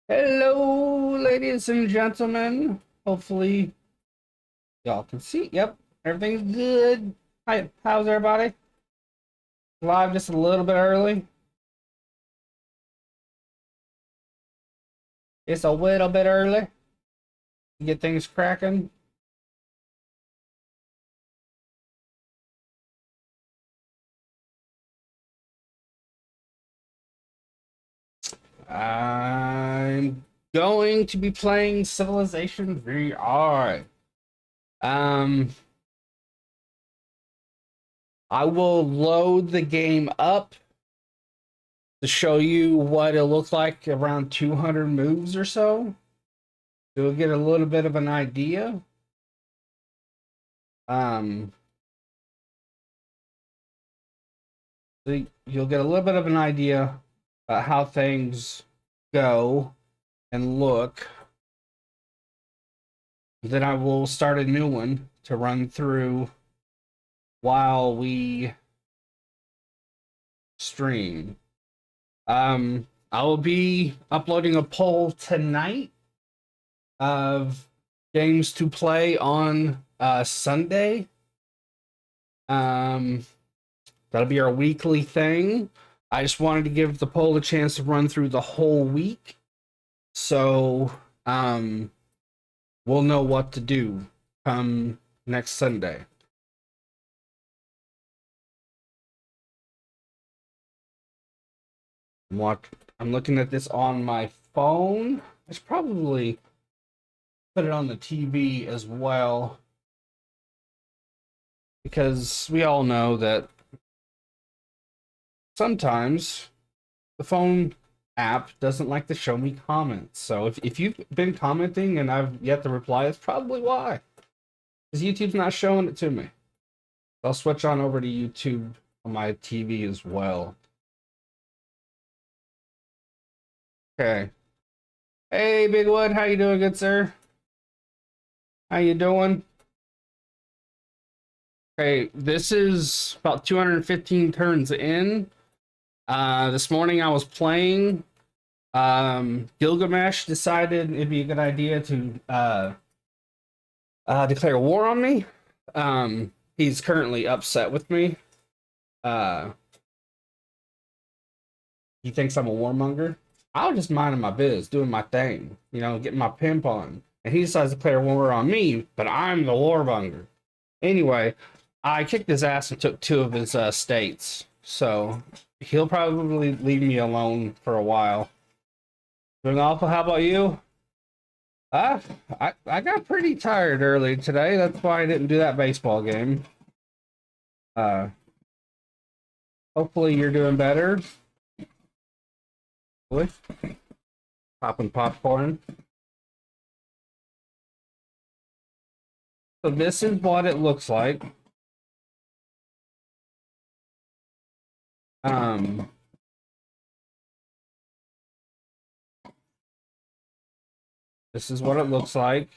Hello, ladies and gentlemen. Hopefully, y'all can see. Yep, everything's good. Hi, how's everybody? Live just a little bit early. It's a little bit early. Get things cracking. I'm going to be playing Civilization VR. Um, I will load the game up to show you what it looks like around 200 moves or so. You'll get a little bit of an idea. Um, so you'll get a little bit of an idea about how things go and look. Then I will start a new one to run through while we stream. I will be uploading a poll tonight of games to play on Sunday. That'll be our weekly thing. I just wanted to give the poll a chance to run through the whole week. So, we'll know what to do come next Sunday. I'm looking at this on my phone. I should probably put it on the TV as well, because we all know that sometimes the phone app doesn't like to show me comments. So if you've been commenting and I've yet to reply, it's probably why. Because YouTube's not showing it to me. I'll switch on over to YouTube on my TV as well. Okay. Hey, Bigwood, how you doing, good sir? How you doing? Okay, this is about 215 turns in. This morning I was playing. Gilgamesh decided it'd be a good idea to declare war on me. He's currently upset with me. He thinks I'm a warmonger. I was just minding my biz, doing my thing, getting my pimp on. And he decides to declare war on me, but I'm the warmonger. Anyway, I kicked his ass and took 2 of his states. So he'll probably leave me alone for a while. Doing awful. How about you? I got pretty tired early today. That's why I didn't do that baseball game. Hopefully you're doing better. Popping popcorn. So this is what it looks like. This is what it looks like.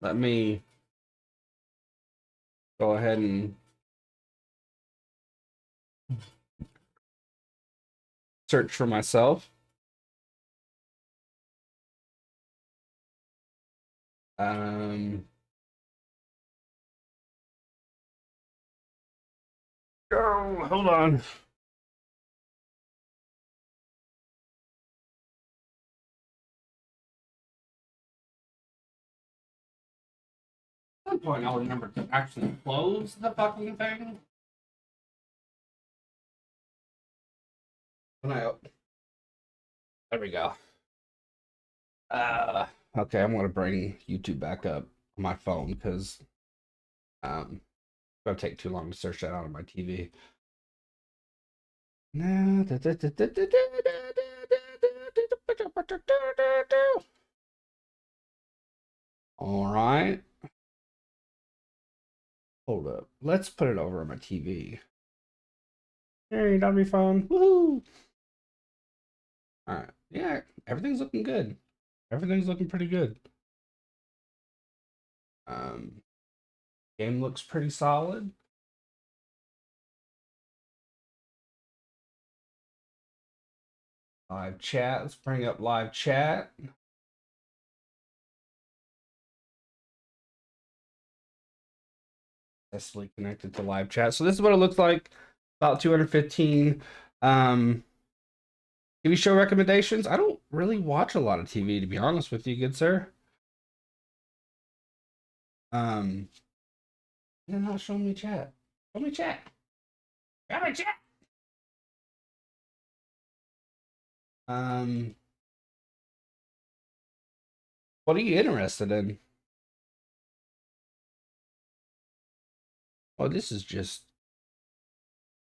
Let me go ahead and search for myself. Oh, hold on. At some point, I'll remember to actually close the fucking thing. There we go. Okay, I'm gonna bring YouTube back up on my phone because it's gonna take too long to search that out on my TV. All right. Hold up. Let's put it over on my TV. Hey, that'll be fun. Woohoo! All right. Yeah, everything's looking good. Everything's looking pretty good. Um, Game looks pretty solid. Live chat. Let's bring up live chat. Successfully connected to live chat. So this is what it looks like. About 215. TV show recommendations. I don't really watch a lot of TV, to be honest with you, good sir. They're not showing me chat. Show me chat. Show me chat. Um, what are you interested in? Oh, this is just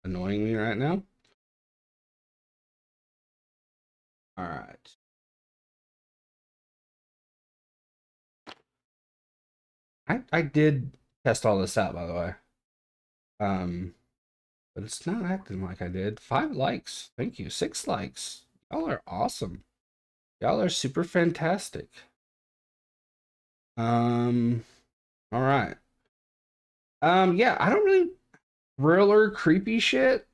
annoying me right now. All right. I did test all this out, by the way. But it's not acting like I did. 5 likes. Thank you. 6 likes. Y'all are awesome. Y'all are super fantastic. All right. Yeah, I don't really thriller creepy shit.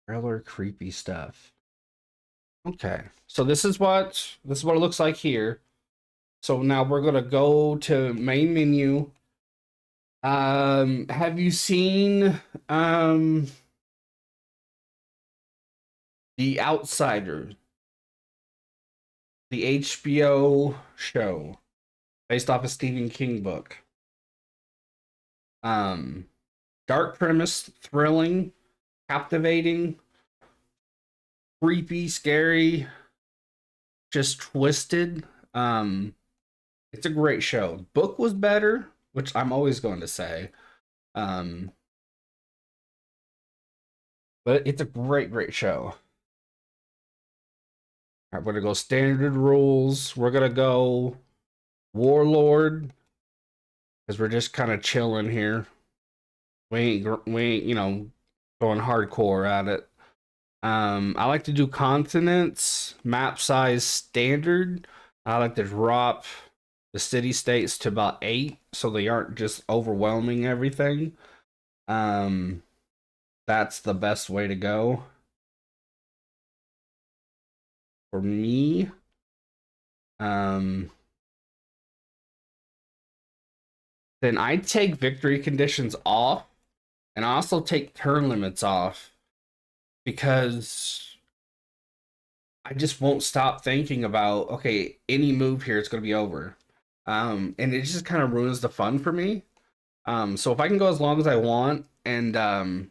Thriller creepy stuff. Okay. So this is what it looks like here. So now we're gonna go to main menu. Have you seen The Outsider, the HBO show based off a Stephen King book? Dark premise, thrilling, captivating, creepy, scary, just twisted. It's a great show. Book was better, which I'm always going to say. Um, but it's a great, great show. All right, we're gonna go standard rules. We're gonna go Warlord because we're just kind of chilling here. We ain't, going hardcore at it. I like to do continents, map size standard. I like to drop the city states to about 8 so they aren't just overwhelming everything. Um, that's the best way to go for me. Um, then I take victory conditions off, and I also take turn limits off because I just won't stop thinking about, okay, any move here, it's going to be over. And it just kind of ruins the fun for me. So if I can go as long as I want and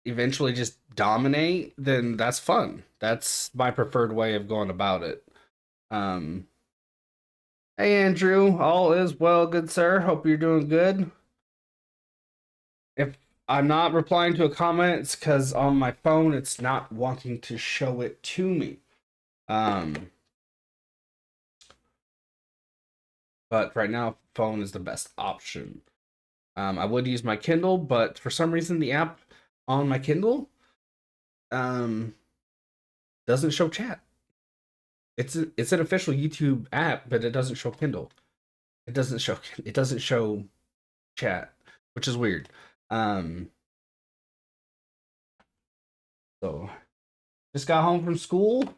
eventually just dominate, then that's fun. That's my preferred way of going about it. Um, hey Andrew, all is well, good sir. Hope you're doing good. If I'm not replying to a comment, it's because on my phone it's not wanting to show it to me. Um, but right now, phone is the best option. I would use my Kindle, but for some reason the app on my Kindle um doesn't show chat. It's an official YouTube app, but it doesn't show Kindle. It doesn't show chat, which is weird. Um so just got home from school.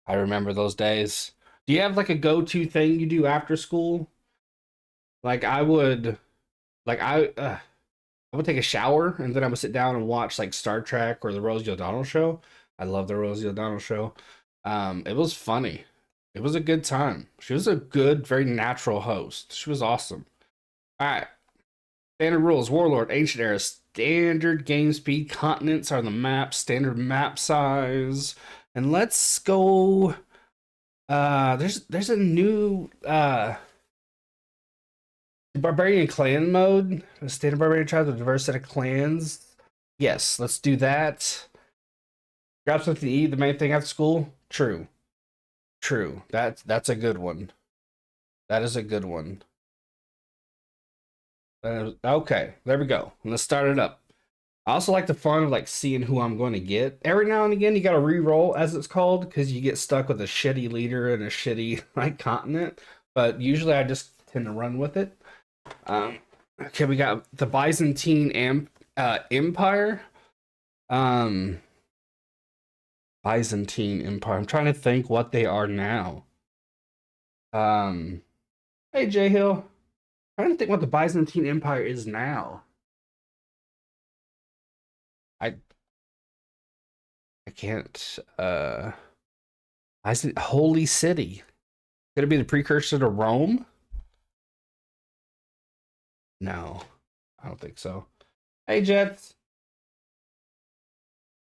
I remember those days. Do you have like a go-to thing you do after school? Like I would like I would take a shower and then I would sit down and watch like Star Trek or the Rosie O'Donnell show. I love the Rosie O'Donnell show. It was funny. It was a good time. She was a good, very natural host. She was awesome. All right. Standard rules: Warlord, Ancient Era, standard game speed, continents are the map, standard map size, and let's go. There's a new barbarian clan mode. A standard barbarian tribe with a diverse set of clans. Yes, let's do that. Grab something to eat. The main thing after school. True. True. That's a good one. That is a good one. Okay, there we go. Let's start it up. I also like the fun of like seeing who I'm going to get. Every now and again, you got to re-roll, as it's called, because you get stuck with a shitty leader and a shitty like continent. But usually, I just tend to run with it. Um, okay, we got the Empire. Um, Byzantine Empire. I'm trying to think what they are now. Um, hey J Hill. I'm trying to think what the Byzantine Empire is now. I I can't. Holy City. Could it be the precursor to Rome? No, I don't think so. Hey Jets.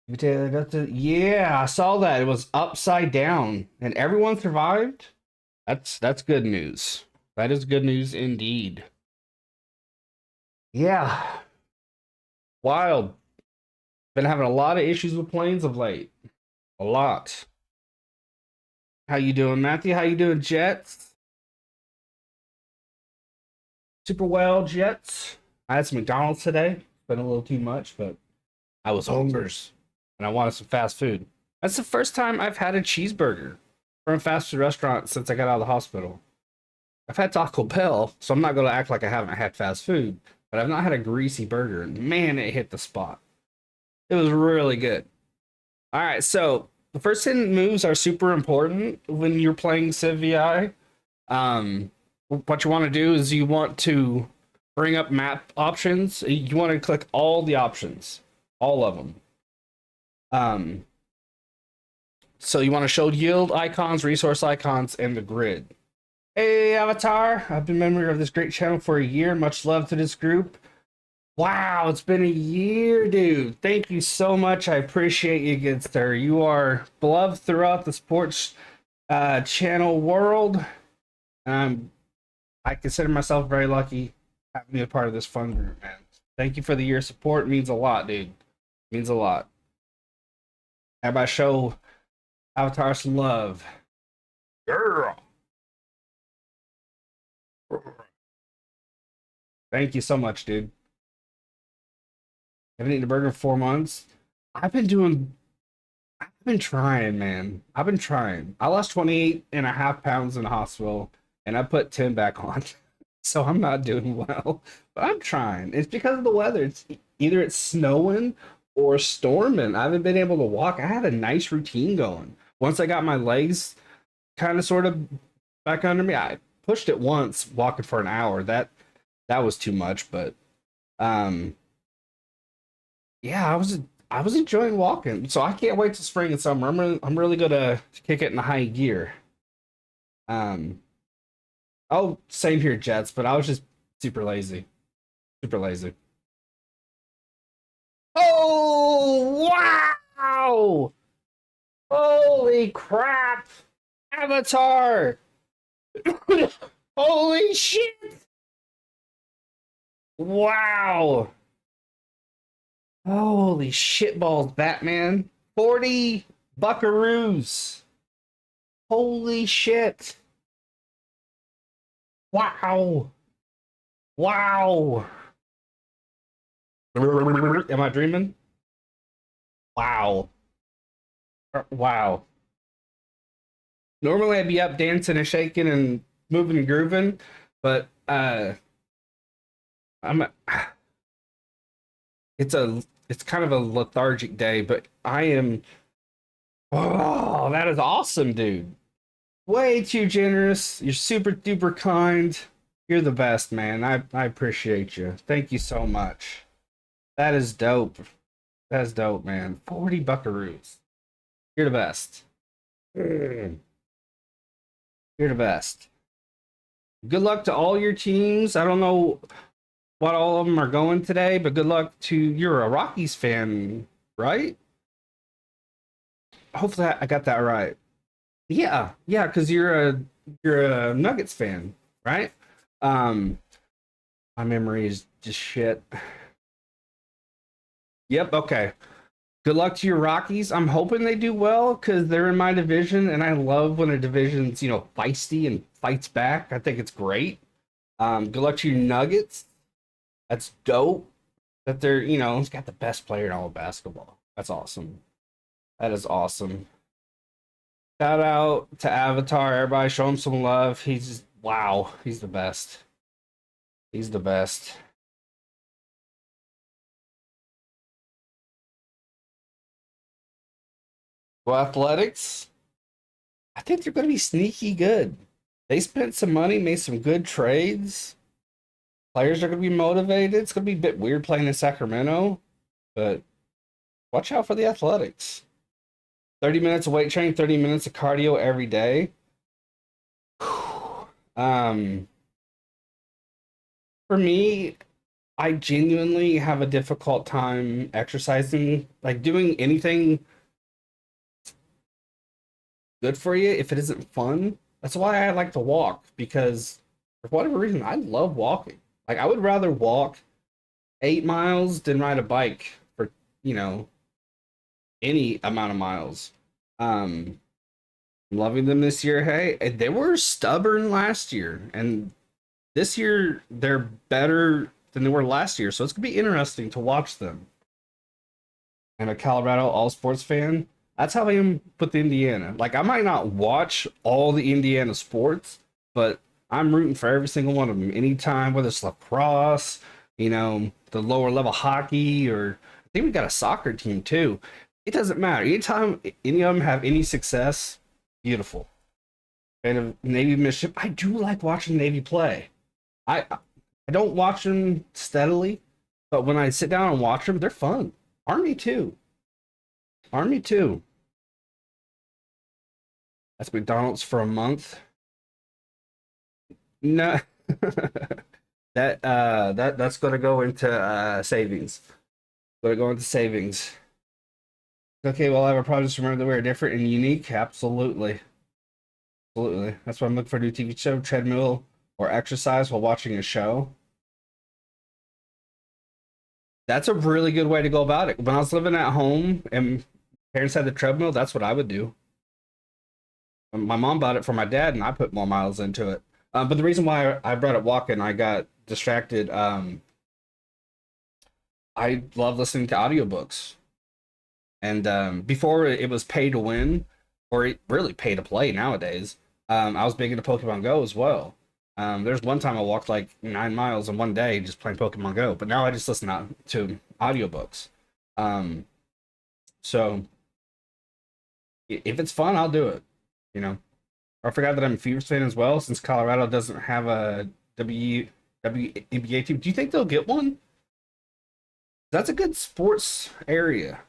Yeah, I saw that. It was upside down, and everyone survived. That's good news. That is good news indeed. Yeah, wild. Been having a lot of issues with planes of late. A lot. How you doing, Matthew? How you doing, Jets? Super well, Jets. I had some McDonald's today. Been a little too much, but I was hungry and I wanted some fast food. That's the first time I've had a cheeseburger from a fast food restaurant since I got out of the hospital. I've had Taco Bell, so I'm not going to act like I haven't had fast food, but I've not had a greasy burger. And man, it hit the spot. It was really good. All right, so the first 10 moves are super important when you're playing Civ VI. What you want to do is you want to bring up map options. You want to click all the options, all of them. So you want to show yield icons, resource icons, and the grid. Hey, Avatar! I've been a member of this great channel for a year. Much love to this group. Wow, it's been a year, dude. Thank you so much. I appreciate you, good sir. You are beloved throughout the sports channel world. I consider myself very lucky having been a part of this fun group, man. Thank you for the year of support. It means a lot, dude. It means a lot. Everybody show Avatar some love. Girl. Thank you so much, dude. Haven't eaten a burger in 4 months. I've been doing I've been trying, man. I've been trying. I lost 28 and a half pounds in the hospital and I put 10 back on. So I'm not doing well. But I'm trying. It's because of the weather. Either it's snowing or storming. I haven't been able to walk. I had a nice routine going. Once I got my legs kind of sort of back under me, I pushed it once walking for an hour. That was too much, but um yeah, I was enjoying walking, so I can't wait to spring and summer. I'm really gonna kick it in high gear. Um, oh, same here, Jets. But I was just super lazy, super lazy. Oh wow! Holy crap! Avatar! Holy shit! Wow! Holy shitballs, Batman! 40 buckaroos! Holy shit! Wow! Wow! Am I dreaming? Wow. Wow. Normally I'd be up dancing and shaking and moving and grooving, but I'm it's kind of a lethargic day, but I am oh, that is awesome, dude. Way too generous. You're super duper kind. You're the best, man. I appreciate you. Thank you so much. That is dope. That's dope, man. 40 buckaroos. You're the best. Mm. You're the best. Good luck to all your teams. I don't know what all of them are going today, but good luck to you're a Rockies fan, right? Hopefully I got that right. Yeah, yeah, because you're a Nuggets fan, right? Um, my memory is just shit. Yep, okay. Good luck to your Rockies. I'm hoping they do well because they're in my division, and I love when a division's feisty and fights back. I think it's great. Good luck to your Nuggets. That's dope. That they're it's got the best player in all of basketball. That's awesome. That is awesome. Shout out to Avatar. Everybody, show him some love. Wow. He's the best. He's the best. Well, Athletics, I think they're going to be sneaky good. They spent some money, made some good trades. Players are going to be motivated. It's going to be a bit weird playing in Sacramento, but watch out for the Athletics. 30 minutes of weight training, 30 minutes of cardio every day. For me, I genuinely have a difficult time exercising, like doing anything good for you if it isn't fun. That's why I like to walk, because for whatever reason, I love walking. Like, I would rather walk 8 miles than ride a bike for, any amount of miles. I'm loving them this year. Hey, they were stubborn last year, and this year they're better than they were last year. So it's gonna be interesting to watch them. I'm a Colorado all sports fan. That's how I am with Indiana. Like, I might not watch all the Indiana sports, but I'm rooting for every single one of them. Anytime, whether it's lacrosse, the lower level hockey, or I think we got a soccer team too. It doesn't matter. Anytime any of them have any success, beautiful. And of Navy Midship, I do like watching Navy play. I don't watch them steadily, but when I sit down and watch them, they're fun. Army too. Army too. That's McDonald's for a month. No. That's gonna go into savings. Gonna go into savings. Okay, well, I have a problem. Just remember that we're different and unique. Absolutely. Absolutely. That's why I'm looking for a new TV show, treadmill, or exercise while watching a show. That's a really good way to go about it. When I was living at home and parents had the treadmill, that's what I would do. My mom bought it for my dad, and I put more miles into it. But the reason why I brought up walking, I got distracted. I love listening to audiobooks. And before it was pay to win, or it really pay to play nowadays, I was big into Pokemon Go as well. There's one time I walked like 9 miles in one day just playing Pokemon Go, but now I just listen to audiobooks. So if it's fun, I'll do it. I forgot that I'm a Fever's fan as well, since Colorado doesn't have a WNBA team. Do you think they'll get one? That's a good sports area.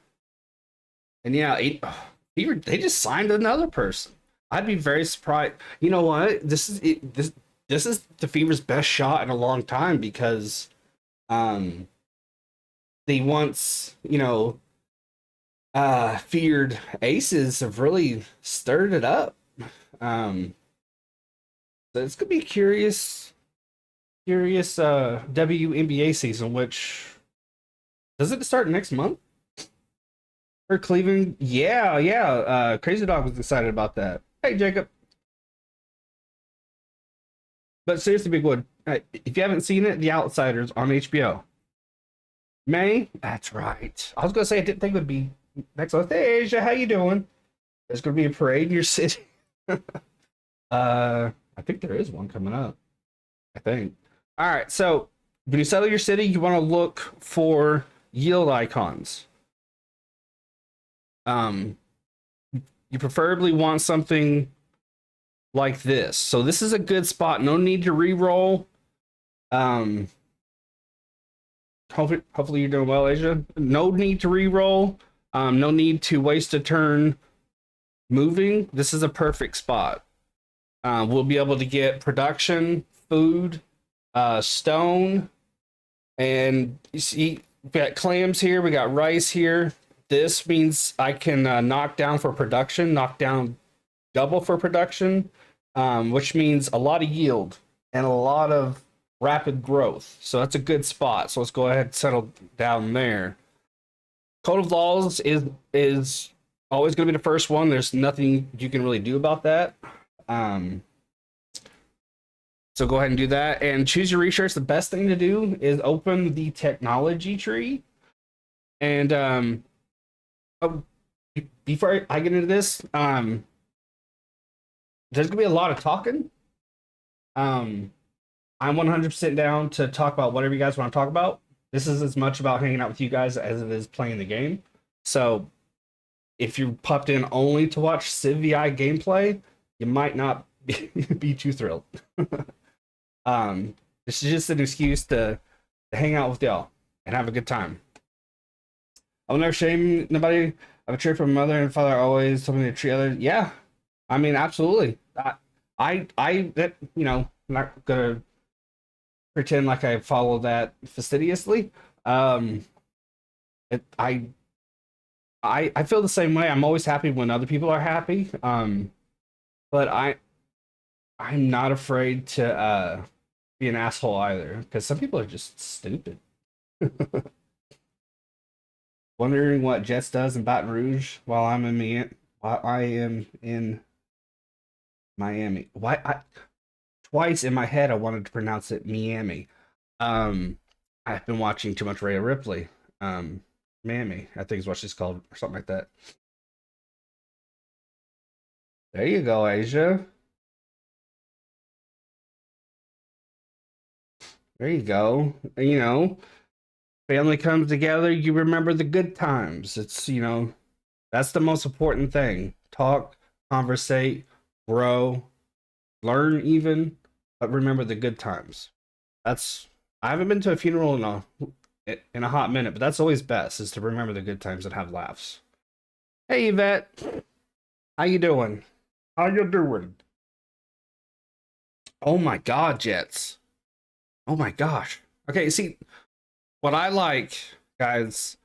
And yeah, Fever, they just signed another person. I'd be very surprised. You know what? This is it. This is the Fever's best shot in a long time, because they once, feared aces have really stirred it up. So it's gonna be curious WNBA season, which does it start next month? For Cleveland? Yeah. Crazy Dog was excited about that. Hey, Jacob. But seriously, Big Wood, if you haven't seen it, The Outsiders on HBO. May? That's right. I was gonna say I didn't think it would be next month. Hey, Asia, how you doing? There's gonna be a parade in your city. I think there is one coming up. I think. All right, so when you settle your city, you want to look for yield icons. You preferably want something like this. So this is a good spot. No need to re-roll. Hopefully you're doing well, Asia. No need to re-roll. No need to waste a turn moving. This is a perfect spot. We'll be able to get production, food, stone, and you see we got clams here, we got rice here. This means I can knock down for production, knock down double for production, which means a lot of yield and a lot of rapid growth. So that's a good spot. So let's go ahead and settle down there. Code of Laws is always going to be the first one. There's nothing you can really do about that. Um, so go ahead and do that and choose your research. The best thing to do is open the technology tree. And oh, before I get into this, there's gonna be a lot of talking. I'm 100% down to talk about whatever you guys want to talk about. This is as much about hanging out with you guys as it is playing the game. So if you popped in only to watch Civ VI gameplay, you might not be too thrilled. This is just an excuse to hang out with y'all and have a good time. I'll never shame nobody. I've a trait from mother and father always told me to treat others. Yeah, I mean, absolutely. That I'm not gonna pretend like I follow that fastidiously. It, I feel the same way. I'm always happy when other people are happy. But I'm not afraid to be an asshole either, because some people are just stupid. Wondering what Jets does in Baton Rouge while I am in Miami. Twice in my head I wanted to pronounce it Miami. I've been watching too much Rhea Ripley. Miami, I think is what she's called, or something like that. There you go, Asia. There you go. Family comes together, you remember the good times. It's, that's the most important thing. Talk, conversate, grow, learn even, but remember the good times. I haven't been to a funeral in a hot minute, but that's always best, is to remember the good times and have laughs. Hey Yvette, how you doing? How you doing? Oh my god, Jets. Oh my gosh. Okay, see, what I like, guys,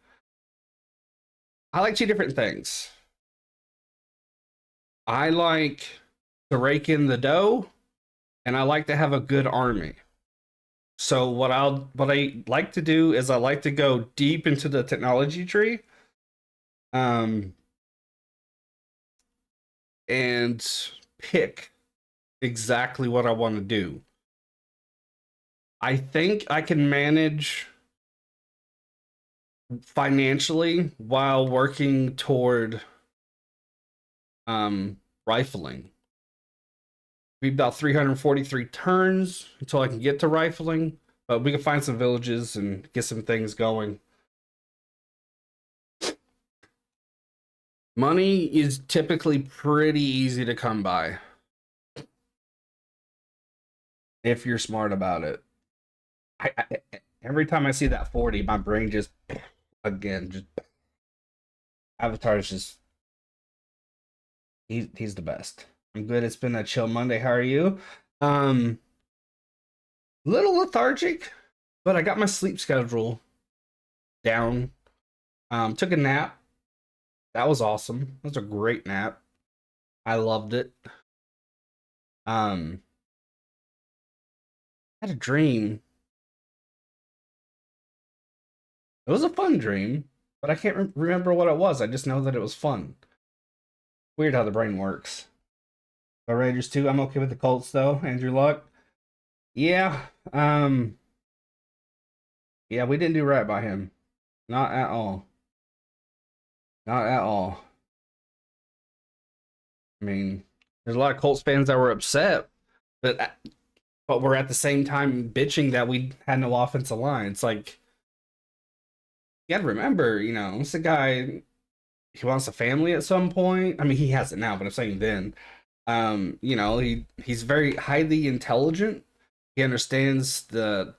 I like two different things. I like to rake in the dough, and I like to have a good army. So what I like to do is I like to go deep into the technology tree, and pick exactly what I want to do. I think I can manage financially while working toward rifling. Be about 343 turns until I can get to rifling, but we can find some villages and get some things going. Money is typically pretty easy to come by if you're smart about it. Every time I see that 40, my brain just Avatar is just he's the best. I'm good. It's been a chill Monday. How are you? Little lethargic, but I got my sleep schedule down. Took a nap. That was awesome. That was a great nap. I loved it. I had a dream. It was a fun dream, but I can't remember what it was. I just know that it was fun. Weird how the brain works. The Raiders too. I'm okay with the Colts though. Andrew Luck. Yeah. Yeah, we didn't do right by him. Not at all. Not at all. I mean, there's a lot of Colts fans that were upset, but we're at the same time bitching that we had no offensive line. It's like, you gotta remember, it's a guy, he wants a family at some point. I mean, he has it now, but I'm saying then. He's very highly intelligent. He understands the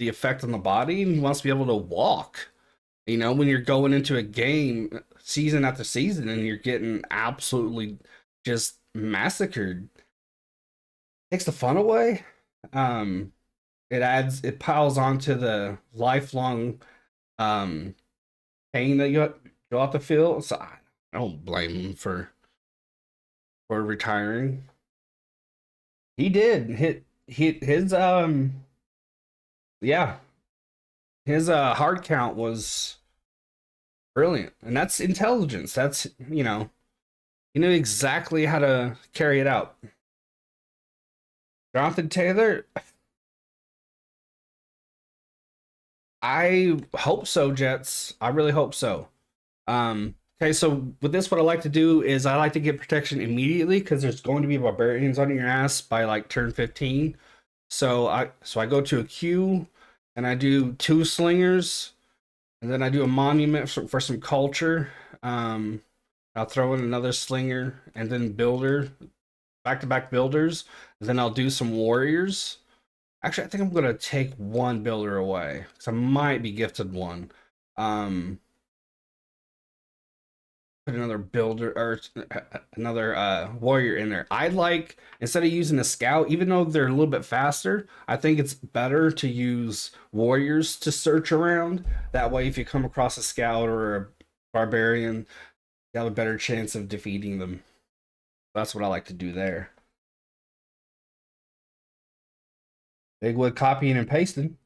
effect on the body, and he wants to be able to walk. When you're going into a game season after season and you're getting absolutely just massacred, takes the fun away. It piles onto the lifelong pain that you'll have to feel. So I don't blame him for retiring. He did his yeah, his hard count was Brilliant. And that's intelligence. That's, you know exactly how to carry it out. Jonathan Taylor, I hope so, Jets. I really hope so. Okay, so with this, what I like to do is I like to get protection immediately because there's going to be barbarians on your ass by like turn 15. So I go to a queue and I do two slingers and then I do a monument for some culture. Um, I'll throw in another slinger and then builder, back to back builders. And then I'll do some warriors. Actually, I think I'm gonna take one builder away because I might be gifted one. Um, put another builder or another warrior in there. I like, instead of using a scout, even though they're a little bit faster, I think it's better to use warriors to search around. That way, if you come across a scout or a barbarian, you have a better chance of defeating them. That's what I like to do there. Bigwood copying and pasting.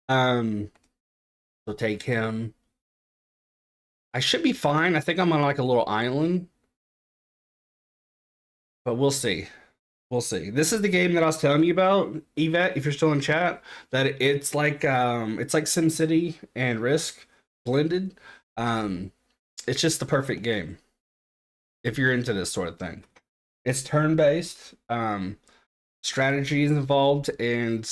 um, so take him. I should be fine. I think I'm on like a little island, but we'll see. We'll see. This is the game that I was telling you about, Yvette, if you're still in chat, that it's like SimCity and Risk blended. Um it's just the perfect game if you're into this sort of thing. It's turn-based, strategy is involved, and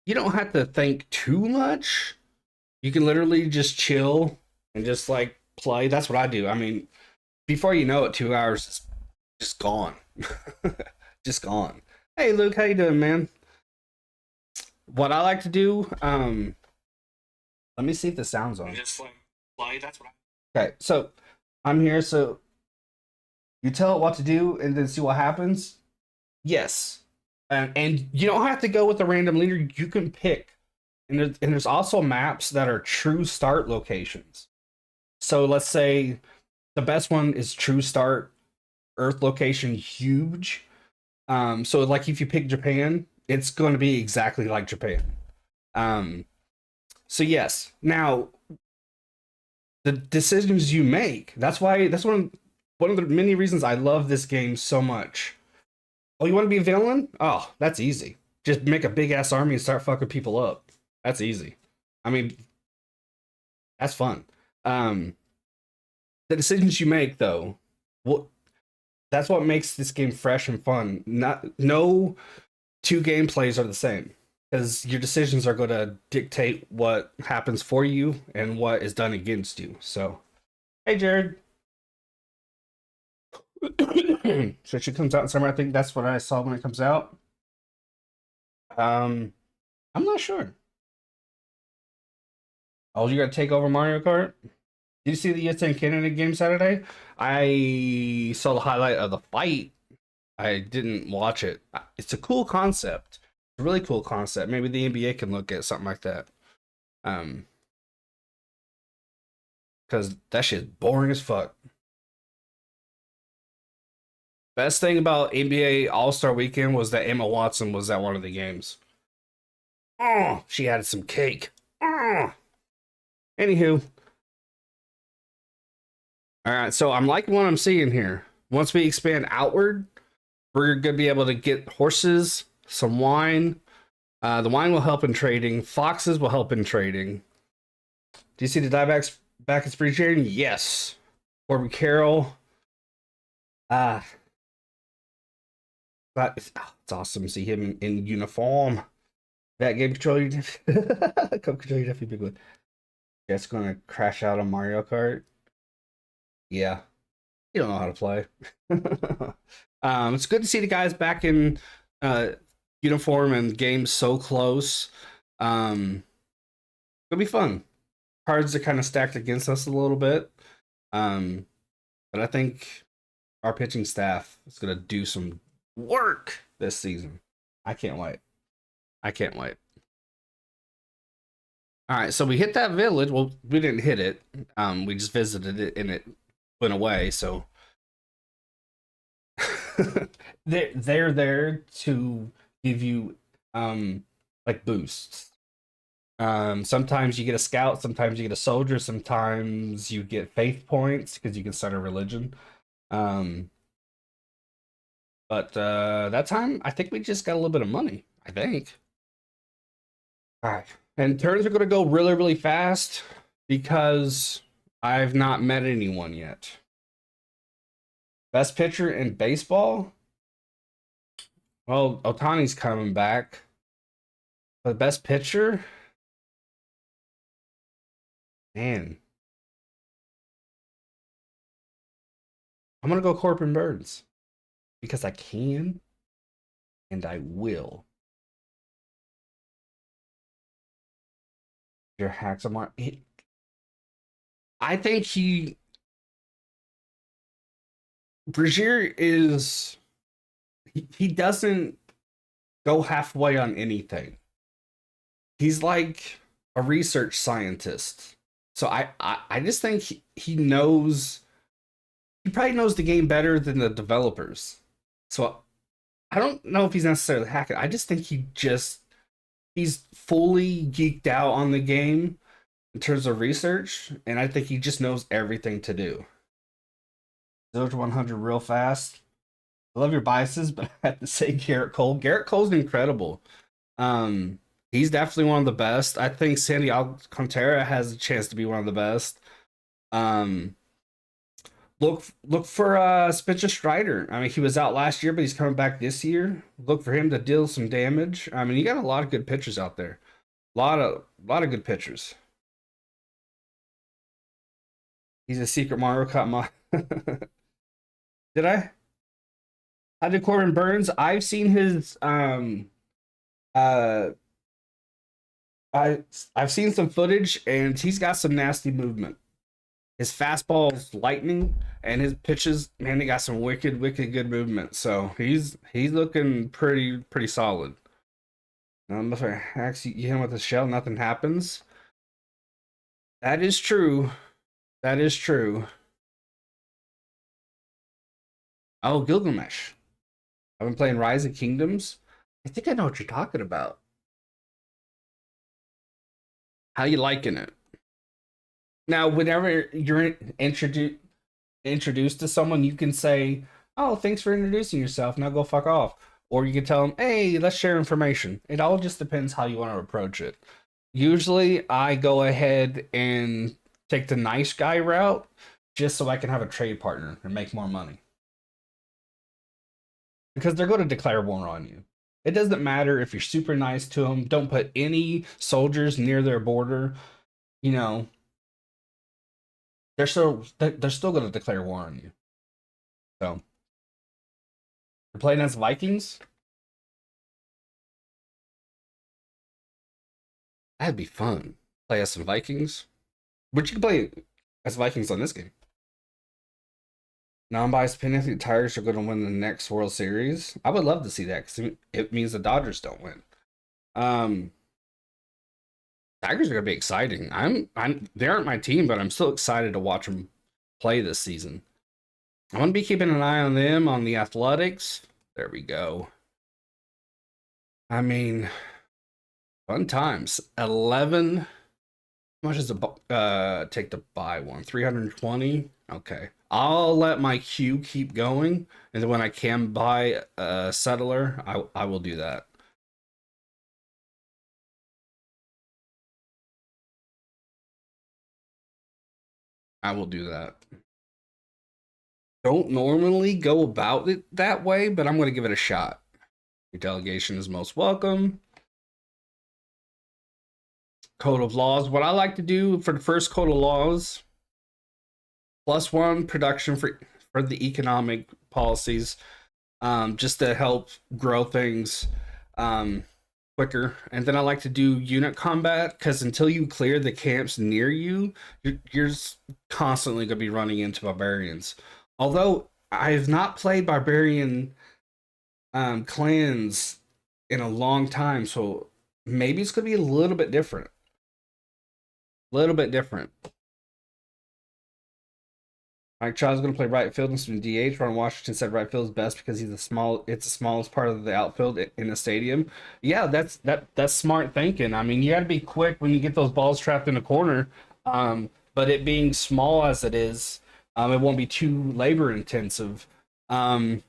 you don't have to think too much. You can literally just chill and just like play. That's what I do. I mean, before you know it, 2 hours is just gone. Just gone. Hey Luke, how you doing, man? What I like to do, let me see if the sound's on. Just like play, that's what I Okay, so I'm here, so you tell it what to do and then see what happens. Yes. And you don't have to go with a random leader. You can pick. And there's also maps that are true start locations. So let's say the best one is true start Earth location huge. So like if you pick Japan, it's going to be exactly like Japan. Um, so yes. Now the decisions you make. That's one of the many reasons I love this game so much. Oh, you want to be a villain? Oh, that's easy. Just make a big ass army and start fucking people up. That's easy. I mean, that's fun. Um, the decisions you make though, what that's what makes this game fresh and fun. Not no two gameplays are the same because your decisions are going to dictate what happens for you and what is done against you. So, hey, Jared. So she comes out in summer. I think that's what I saw when it comes out. Um, I'm not sure. Oh, you got to take over Mario Kart? Did you see the ESN Canada game Saturday? I saw the highlight of the fight. I didn't watch it. It's a cool concept. It's a really cool concept. Maybe the NBA can look at something like that. Because that shit's boring as fuck. Best thing about NBA All Star Weekend was that Emma Watson was at one of the games. Oh, she had some cake. Oh. Anywho, all right. So I'm liking what I'm seeing here. Once we expand outward, we're gonna be able to get horses, some wine. The wine will help in trading. Foxes will help in trading. Do you see the diebacks back in free trading? Yes. Corbin Carroll. Ah, but it's awesome to see him in uniform. That game control you come control you definitely big one. That's gonna crash out on Mario Kart. Yeah. You don't know how to play. It's good to see the guys back in uh uniform and games so close. It'll be fun. Cards are kind of stacked against us a little bit. Um, but I think our pitching staff is gonna do some work this season. I can't wait. I can't wait. All right, so we hit that village. Well, we didn't hit it. We just visited it and it went away. So they're there to give you like boosts. Sometimes you get a scout, sometimes you get a soldier, sometimes you get faith points because you can start a religion. Um, but that time, I think we just got a little bit of money. I think. All right, and turns are going to go really, really fast because I've not met anyone yet. Best pitcher in baseball? Well, Otani's coming back. But best pitcher? Man, I'm gonna go Corbin Burns because I can and I will. Your hacks on I think Brazier is he doesn't go halfway on anything. He's like a research scientist. So I just think he knows he probably knows the game better than the developers. So I don't know if he's necessarily hacking. I just think he's fully geeked out on the game in terms of research, and I think he just knows everything to do. 0 to 100 real fast. I love your biases, but I have to say Garrett Cole. Garrett Cole's incredible. He's definitely one of the best. I think Sandy Alcantara has a chance to be one of the best. Um, look for Spencer Strider. I mean, he was out last year, but he's coming back this year. Look for him to deal some damage. I mean, you got a lot of good pitchers out there. A lot of good pitchers. He's a secret Mario Kart mod. Did I? I did Corbin Burns. I've seen his uh I've seen some footage and he's got some nasty movement. His fastball's lightning and his pitches, man, he got some wicked, wicked good movement. So he's looking pretty solid. If I actually hit him with a shell, nothing happens. That is true. That is true. Oh, Gilgamesh. I've been playing Rise of Kingdoms. I think I know what you're talking about. How you liking it? Now, whenever you're introduced to someone, you can say, "Oh, thanks for introducing yourself. Now go fuck off." Or you can tell them, "Hey, let's share information." It all just depends how you want to approach it. Usually, I go ahead and take the nice guy route just so I can have a trade partner and make more money. Because they're going to declare war on you. It doesn't matter if you're super nice to them. Don't put any soldiers near their border. You know, they're still going to declare war on you. So you're playing as Vikings. That'd be fun. Play as some Vikings. But you can play as Vikings on this game. Non-biased opinion, I think the Tigers are going to win the next World Series. I would love to see that because it means the Dodgers don't win. Um, Tigers are going to be exciting. They aren't my team, but I'm still excited to watch them play this season. I'm going to be keeping an eye on them on the Athletics. There we go. I mean, fun times. 11. How much does it take to buy one? 320. Okay. I'll let my queue keep going, and then when I can buy a settler, I will do that. I will do that. Don't normally go about it that way, but I'm going to give it a shot. Your delegation is most welcome. Code of laws. What I like to do for the first code of laws, +1 production for the economic policies, just to help grow things quicker. And then I like to do unit combat because until you clear the camps near you, you're constantly going to be running into barbarians. Although I have not played barbarian clans in a long time, so maybe it's going to be a little bit different. A little bit different. Mike Trout's going to play right field instead of DH. Ron Washington said right field is best because it's the smallest part of the outfield in the stadium. Yeah, that's smart thinking. I mean, you got to be quick when you get those balls trapped in the corner. But it being small as it is, it won't be too labor intensive. And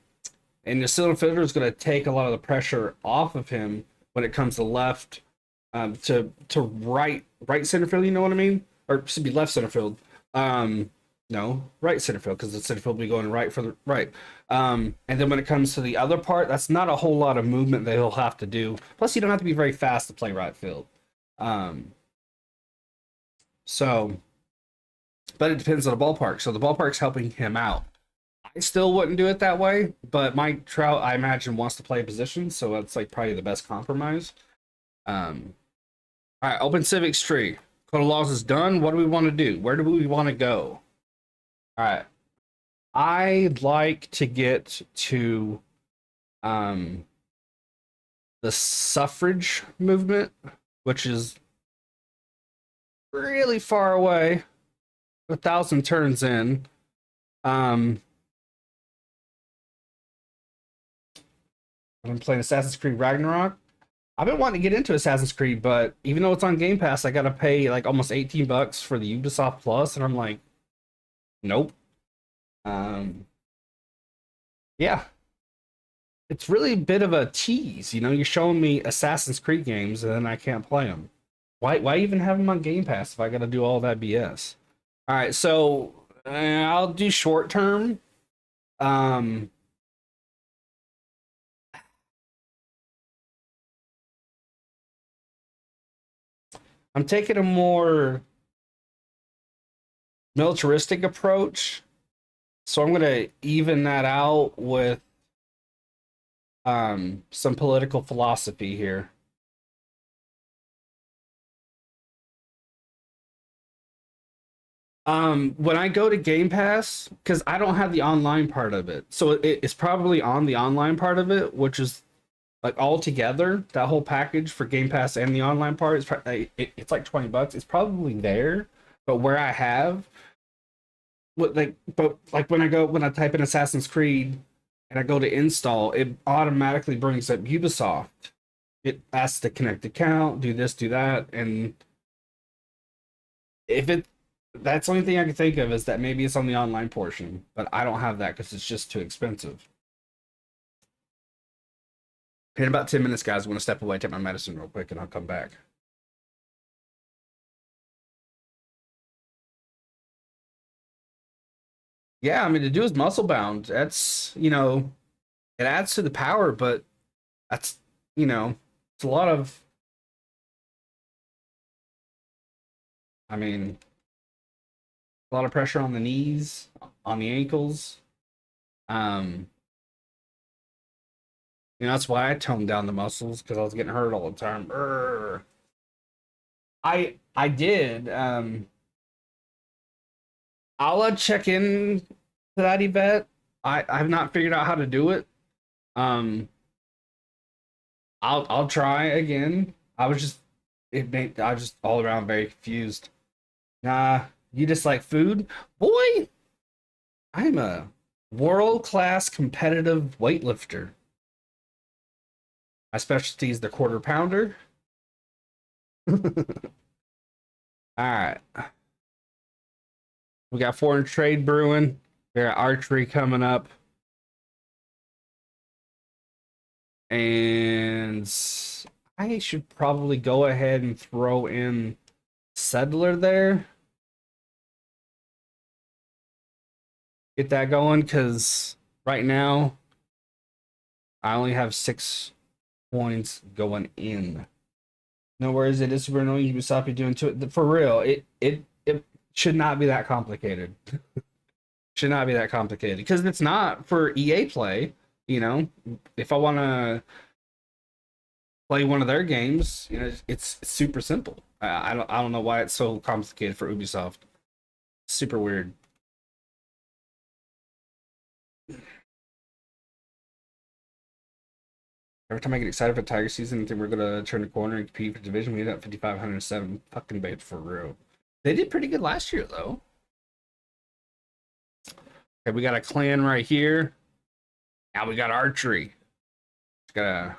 the center fielder is going to take a lot of the pressure off of him when it comes to left, to right center field. You know what I mean? Or it should be left center field. No, right center field, because the center field will be going right for the right. And then when it comes to the other part, that's not a whole lot of movement that he'll have to do. Plus, you don't have to be very fast to play right field. So, but it depends on the ballpark. So the ballpark's helping him out. I still wouldn't do it that way, but Mike Trout, I imagine, wants to play a position, so that's like probably the best compromise. All right, Open Civics tree. Code of Laws is done. What do we want to do? Where do we want to go? All right. I'd like to get to the suffrage movement, which is really far away, 1,000 turns in. I've been playing Assassin's Creed Ragnarok. I've been wanting to get into Assassin's Creed, but even though it's on Game Pass, I gotta pay like almost $18 for the Ubisoft Plus, and I'm like, nope. Yeah, it's really a bit of a tease. You know, you're showing me Assassin's Creed games, and then I can't play them. Why even have them on Game Pass if I gotta do all that BS? All right, so I'll do short term. I'm taking a more militaristic approach, so I'm gonna even that out with some political philosophy here. When I go to Game Pass, because I don't have the online part of it, so it's probably on the online part of it, which is like all together, that whole package for Game Pass and the online part is it's like $20. It's probably there, but where I have when I type in Assassin's Creed and I go to install, it automatically brings up Ubisoft. It asks to connect account, do this, do that, and if it that's the only thing I can think of is that maybe it's on the online portion, but I don't have that because it's just too expensive. In about 10 minutes, guys, I'm going to step away, take my medicine real quick, and I'll come back. Yeah, I mean, to do is muscle bound. That's, it adds to the power, but that's, it's a lot of, I mean, a lot of pressure on the knees, on the ankles. Um, that's why I toned down the muscles because I was getting hurt all the time. Urgh. I did. I'll check in to that event. I've not figured out how to do it. Um, I'll try again. I was just all around very confused. Nah, you just like food, boy. I'm a world class competitive weightlifter. My specialty is the quarter pounder. All right. We got foreign trade brewing. We got archery coming up. And I should probably go ahead and throw in Settler there. Get that going, because right now I only have 6 points going in. No worries, it is super annoying. Ubisoft be doing to it. For real, it should not be that complicated. Should not be that complicated because it's not for EA play. If I want to play one of their games, it's super simple. I don't know why it's so complicated for Ubisoft. Super weird. Every time I get excited for Tiger season, I think we're gonna turn the corner and compete for division. We ended up 5,507. Fucking bait for real. They did pretty good last year though. Okay, we got a clan right here. Now we got archery. Just gotta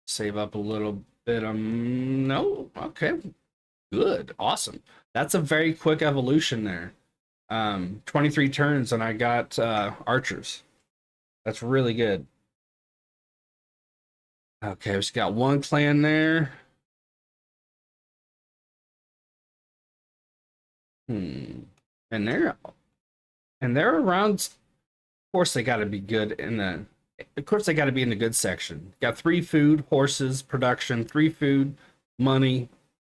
save up a little bit. No, okay, good, awesome. That's a very quick evolution there. 23 turns and I got archers. That's really good. Okay, we just got one clan there. Hmm. And they're around. Of course, they got to be good in the. Of course, they got to be in the good section. Got 3 food, horses, production. 3 food, money,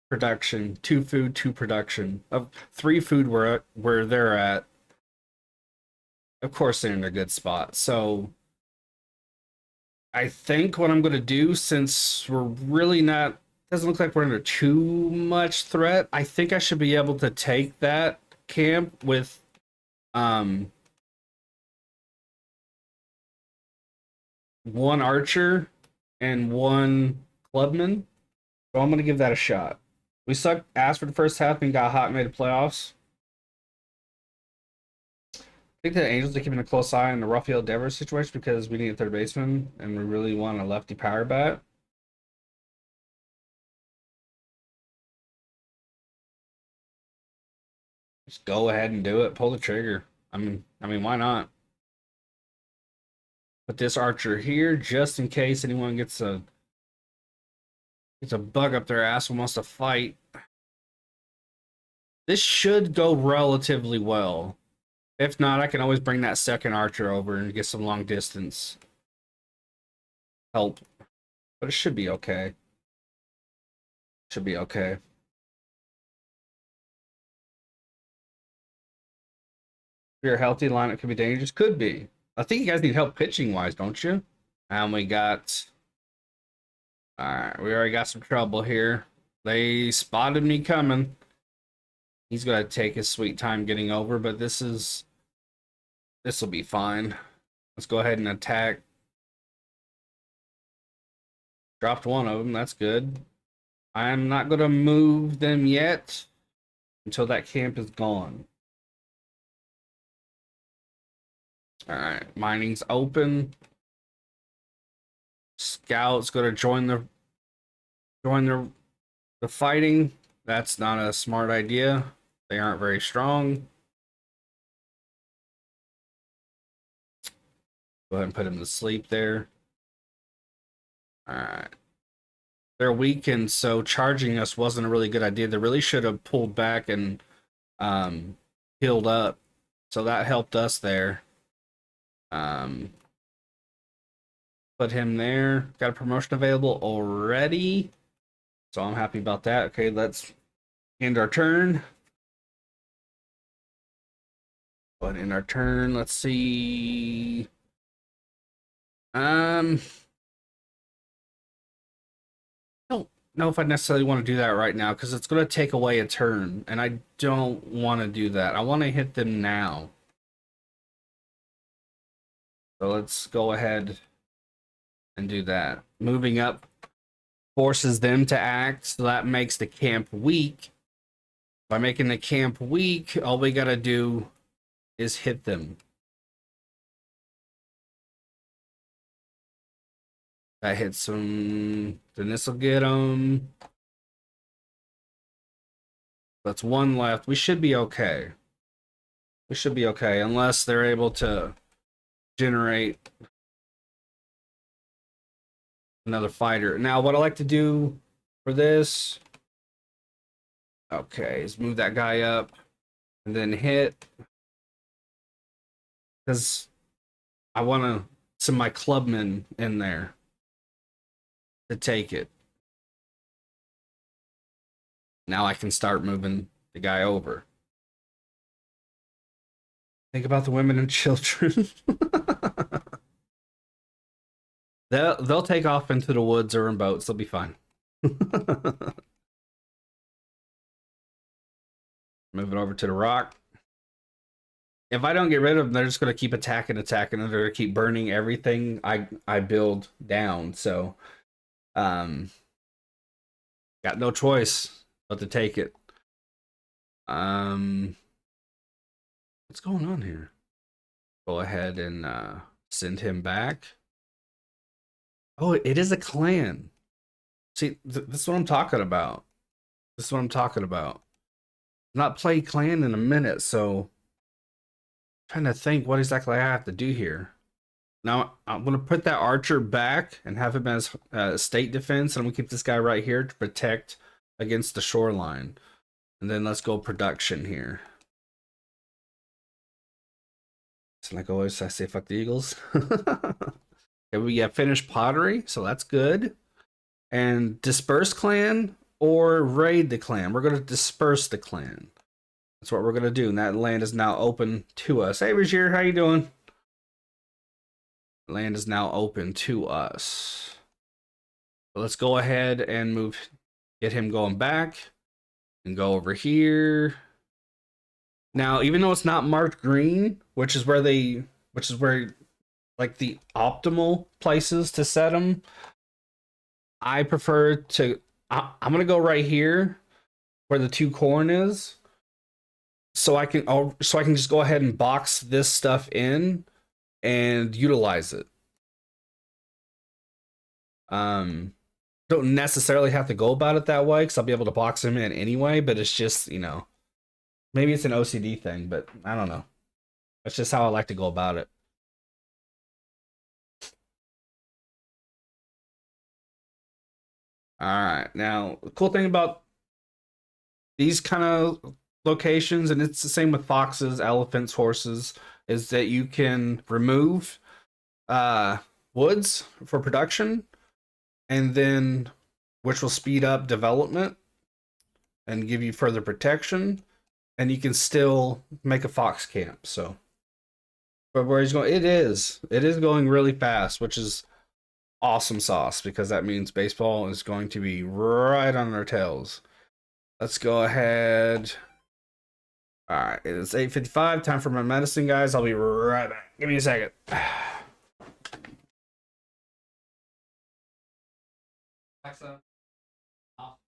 production. 2 food, 2 production. Of 3 food, where they're at. Of course, they're in a good spot. So I think what I'm going to do, since we're really not, doesn't look like we're under too much threat, I think I should be able to take that camp with um 1 archer and 1 clubman. So I'm going to give that a shot. We sucked ass for the first half and got hot and made the playoffs. I think the Angels are keeping a close eye on the Rafael Devers situation because we need a third baseman and we really want a lefty power bat. Just go ahead and do it. Pull the trigger. I mean, why not? Put this archer here just in case anyone gets a bug up their ass and wants to fight. This should go relatively well. If not, I can always bring that second archer over and get some long distance help. But it should be okay. Should be okay. If you're a healthy, lineup could be dangerous. Could be. I think you guys need help pitching wise, don't you? And we got. Alright, we already got some trouble here. They spotted me coming. He's gonna take his sweet time getting over, but this will be fine. Let's go ahead and attack. Dropped one of them, that's good. I'm not gonna move them yet until that camp is gone. Alright, mining's open. Scout's gonna join the fighting. That's not a smart idea. They aren't very strong. Go ahead and put him to sleep there. Alright. They're weakened, so charging us wasn't a really good idea. They really should have pulled back and healed up. So that helped us there. Put him there. Got a promotion available already. So I'm happy about that. Okay, let's end our turn. Go ahead and end our turn. Let's see. Don't know if I necessarily want to do that right now because it's going to take away a turn, and I don't want to do that. I want to hit them now. So let's go ahead and do that. Moving up forces them to act, so that makes the camp weak. By making the camp weak, all we got to do is hit them. That hits them. Then this will get them. That's 1 left. We should be okay. We should be okay, unless they're able to generate another fighter. Now, what I like to do for this, okay, is move that guy up and then hit, because I want to send my clubman in there to take it. Now I can start moving the guy over. Think about the women and children. They'll take off into the woods or in boats. They'll be fine. Moving over to the rock. If I don't get rid of them, they're just going to keep attacking, and they're going to keep burning everything I build down. So, got no choice but to take it. Let's What's going on here? Go ahead and send him back. Oh, it is a clan. See, this is what I'm talking about. This is what I'm talking about. Not play clan in a minute, so I'm trying to think what exactly I have to do here. Now I'm gonna put that archer back and have him as state defense, and I'm gonna keep this guy right here to protect against the shoreline. And then let's go production here. So like always, I say fuck the Eagles. Okay, we have finished pottery, so that's good. And disperse clan or raid the clan. We're gonna disperse the clan. That's what we're gonna do. And that land is now open to us. Hey Rajir, how you doing? Land is now open to us. So let's go ahead and get him going back and go over here. Now, even though it's not marked green, which is where like the optimal places to set them, I prefer to, I'm going to go right here where the 2 corn is. So I can just go ahead and box this stuff in and utilize it. Don't necessarily have to go about it that way because I'll be able to box them in anyway, but it's just, you know, maybe it's an OCD thing, but I don't know. That's just how I like to go about it. All right. Now, the cool thing about these kind of locations, and it's the same with foxes, elephants, horses, is that you can remove woods for production, and then which will speed up development and give you further protection, and you can still make a fox camp. So, but where he's going, it is going really fast, which is awesome sauce, because that means baseball is going to be right on our tails. Let's go ahead. All right, it's 8:55. Time for my medicine, guys. I'll be right back. Give me a second. Alexa, off.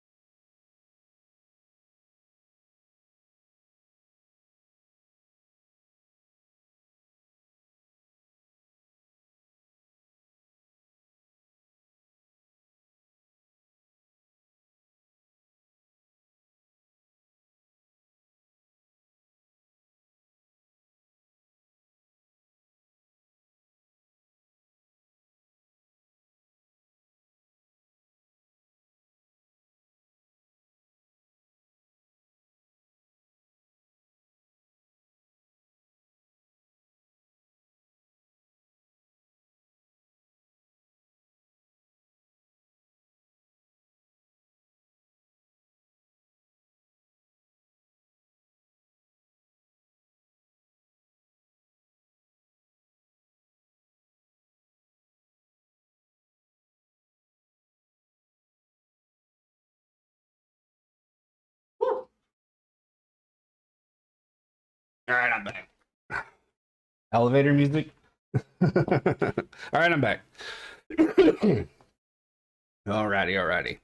All right, I'm back. Elevator music. All right, I'm back. Alrighty.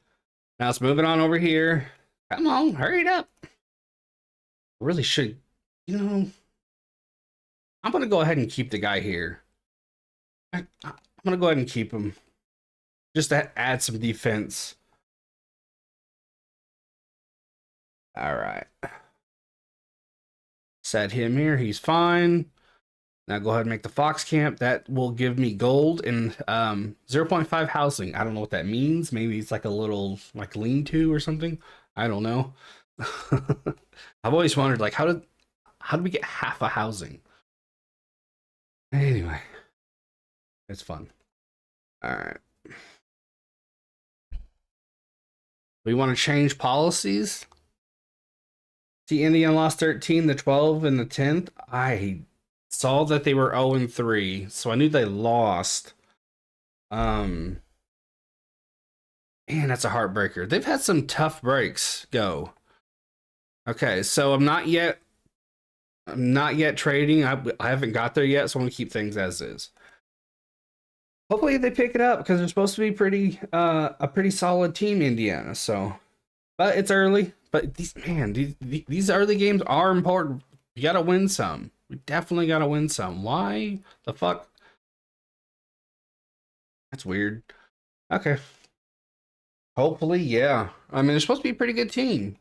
Now it's moving on over here. Come on, hurry it up. Really should, you know, I'm gonna go ahead and keep the guy here. I'm gonna go ahead and keep him just to add some defense. All right. Set him here. He's fine. Now go ahead and make the fox camp. That will give me gold and 0.5 housing. I don't know what that means. Maybe it's like a little like lean-to or something. I don't know. I've always wondered, like, how did we get half a housing? Anyway, it's fun. All right. We want to change policies. See, Indiana lost 13, the 12, and the 10th. I saw that they were 0-3, so I knew they lost. Man, that's a heartbreaker. They've had some tough breaks go. Okay, so I'm not yet trading. I haven't got there yet, so I'm gonna keep things as is. Hopefully they pick it up because they're supposed to be a pretty solid team, Indiana. So, but it's early. But these early games are important. You gotta win some. We definitely gotta win some. Why the fuck? That's weird. Okay. Hopefully, yeah. I mean, they're supposed to be a pretty good team.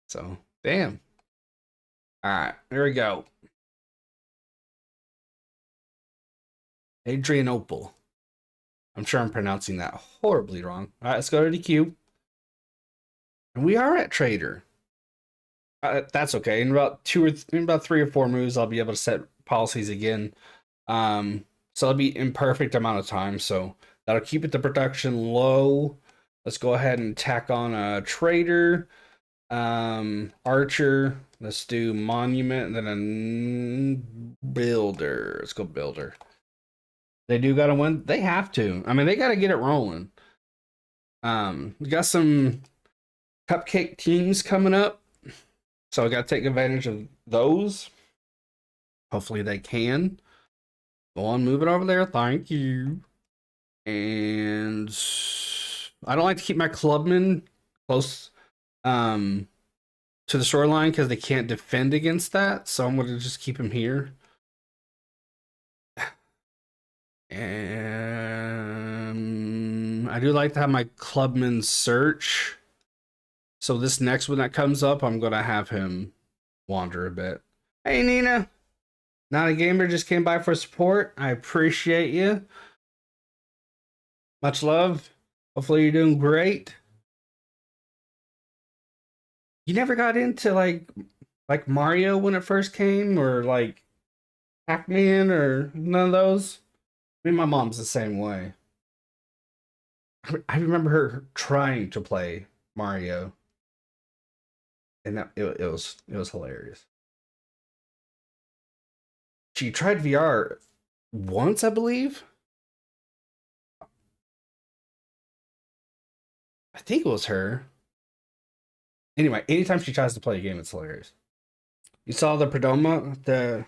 So, damn. All right, here we go. Adrianople. I'm sure I'm pronouncing that horribly wrong. All right, let's go to the queue. And we are at trader. That's okay. In about 3 or 4 moves, I'll be able to set policies again. So it'll be in perfect amount of time. So that'll keep it the production low. Let's go ahead and tack on a trader, archer. Let's do monument, and then a builder. Let's go builder. They do gotta win. They have to. I mean, they gotta get it rolling. We got some cupcake teams coming up, so I gotta take advantage of those. Hopefully they can. Go on, move it over there. Thank you. And I don't like to keep my clubmen close to the shoreline because they can't defend against that. So I'm gonna just keep him here. And I do like to have my clubman search. So this next one that comes up, I'm gonna have him wander a bit. Hey Nina, not a gamer just came by for support. I appreciate you. Much love. Hopefully you're doing great. You never got into like Mario when it first came, or like Pac-Man, or none of those? I mean, my mom's the same way. I remember her trying to play Mario, and it was hilarious. She tried VR once, I believe. I think it was her. Anyway, anytime she tries to play a game, it's hilarious. You saw the Perdomo, the.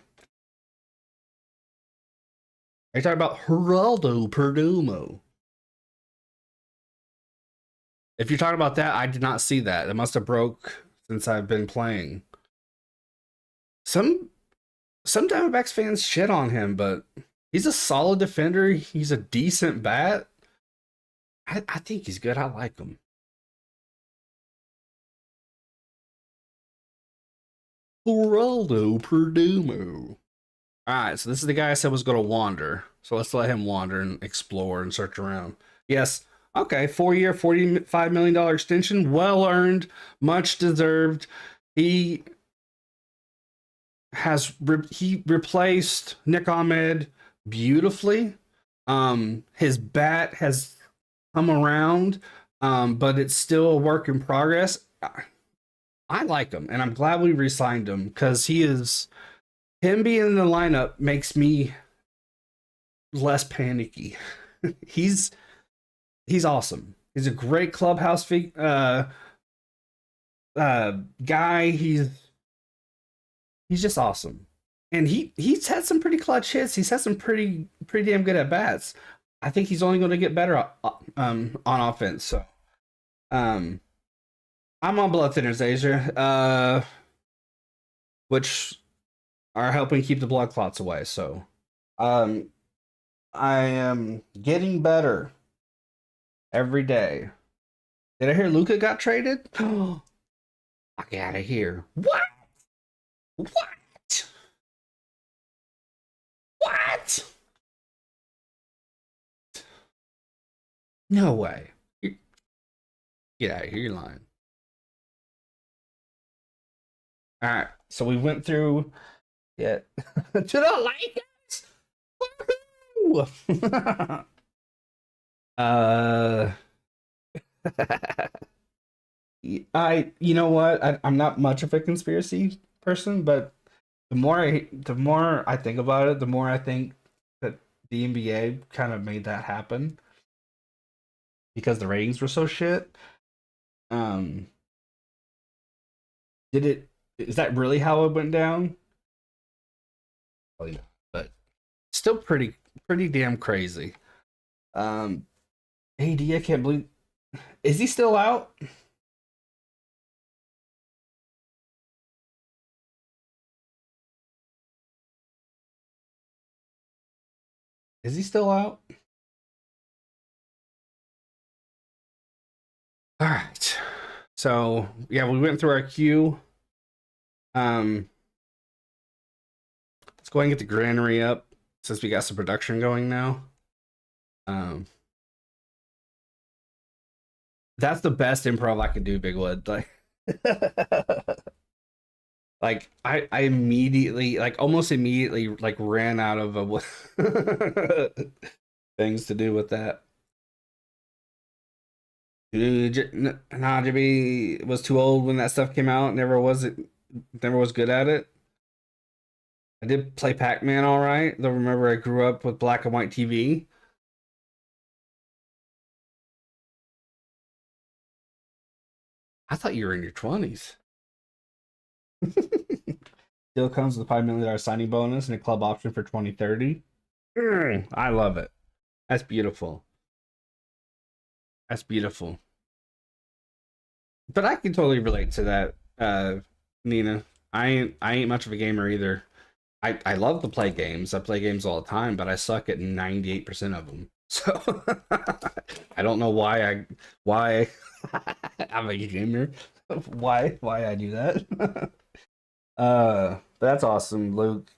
Are you talking about Geraldo Perdomo? If you're talking about that, I did not see that. It must have broke since I've been playing. Some Diamondbacks fans shit on him, but he's a solid defender. He's a decent bat. I think he's good. I like him. Geraldo Perdomo. Alright, so this is the guy I said was going to wander. So let's let him wander and explore and search around. Yes. Okay, 4-year, $45 million extension. Well earned. Much deserved. He replaced Nick Ahmed beautifully. His bat has come around, but it's still a work in progress. I like him, and I'm glad we re-signed him because him being in the lineup makes me less panicky. he's awesome. He's a great clubhouse guy. He's just awesome, and he's had some pretty clutch hits. He's had some pretty damn good at bats. I think he's only going to get better on offense. So, I'm on blood thinners, Asia, which are helping keep the blood clots away. So, I am getting better every day. Did I hear Luca got traded? I gotta hear. What? What? What? No way. Get out of here, you're lying. All right, so we went through it to the Lakers. Woohoo! You know what? I'm not much of a conspiracy person, but the more I think about it, the more I think that the NBA kind of made that happen because the ratings were so shit. Um, is that really how it went down? Probably not, but still pretty damn crazy. AD, I can't believe. Is he still out? Is he still out? All right. So yeah, we went through our queue. Um, let's go ahead and get the granary up since we got some production going now. Um, that's the best improv I can do, Bigwood. Like, like I immediately, like almost immediately, like ran out of things to do with that. Nah, Jimmy was too old when that stuff came out. Never was good at it. I did play Pac-Man all right. Though remember I grew up with black and white TV. I thought you were in your 20s. Still comes with a $5 million signing bonus and a club option for 2030. I love it. That's beautiful. That's beautiful. But I can totally relate to that, Nina. I ain't much of a gamer either. I love to play games. I play games all the time, but I suck at 98% of them. So I don't know why I'm a gamer. Why I do that. That's awesome, Luke.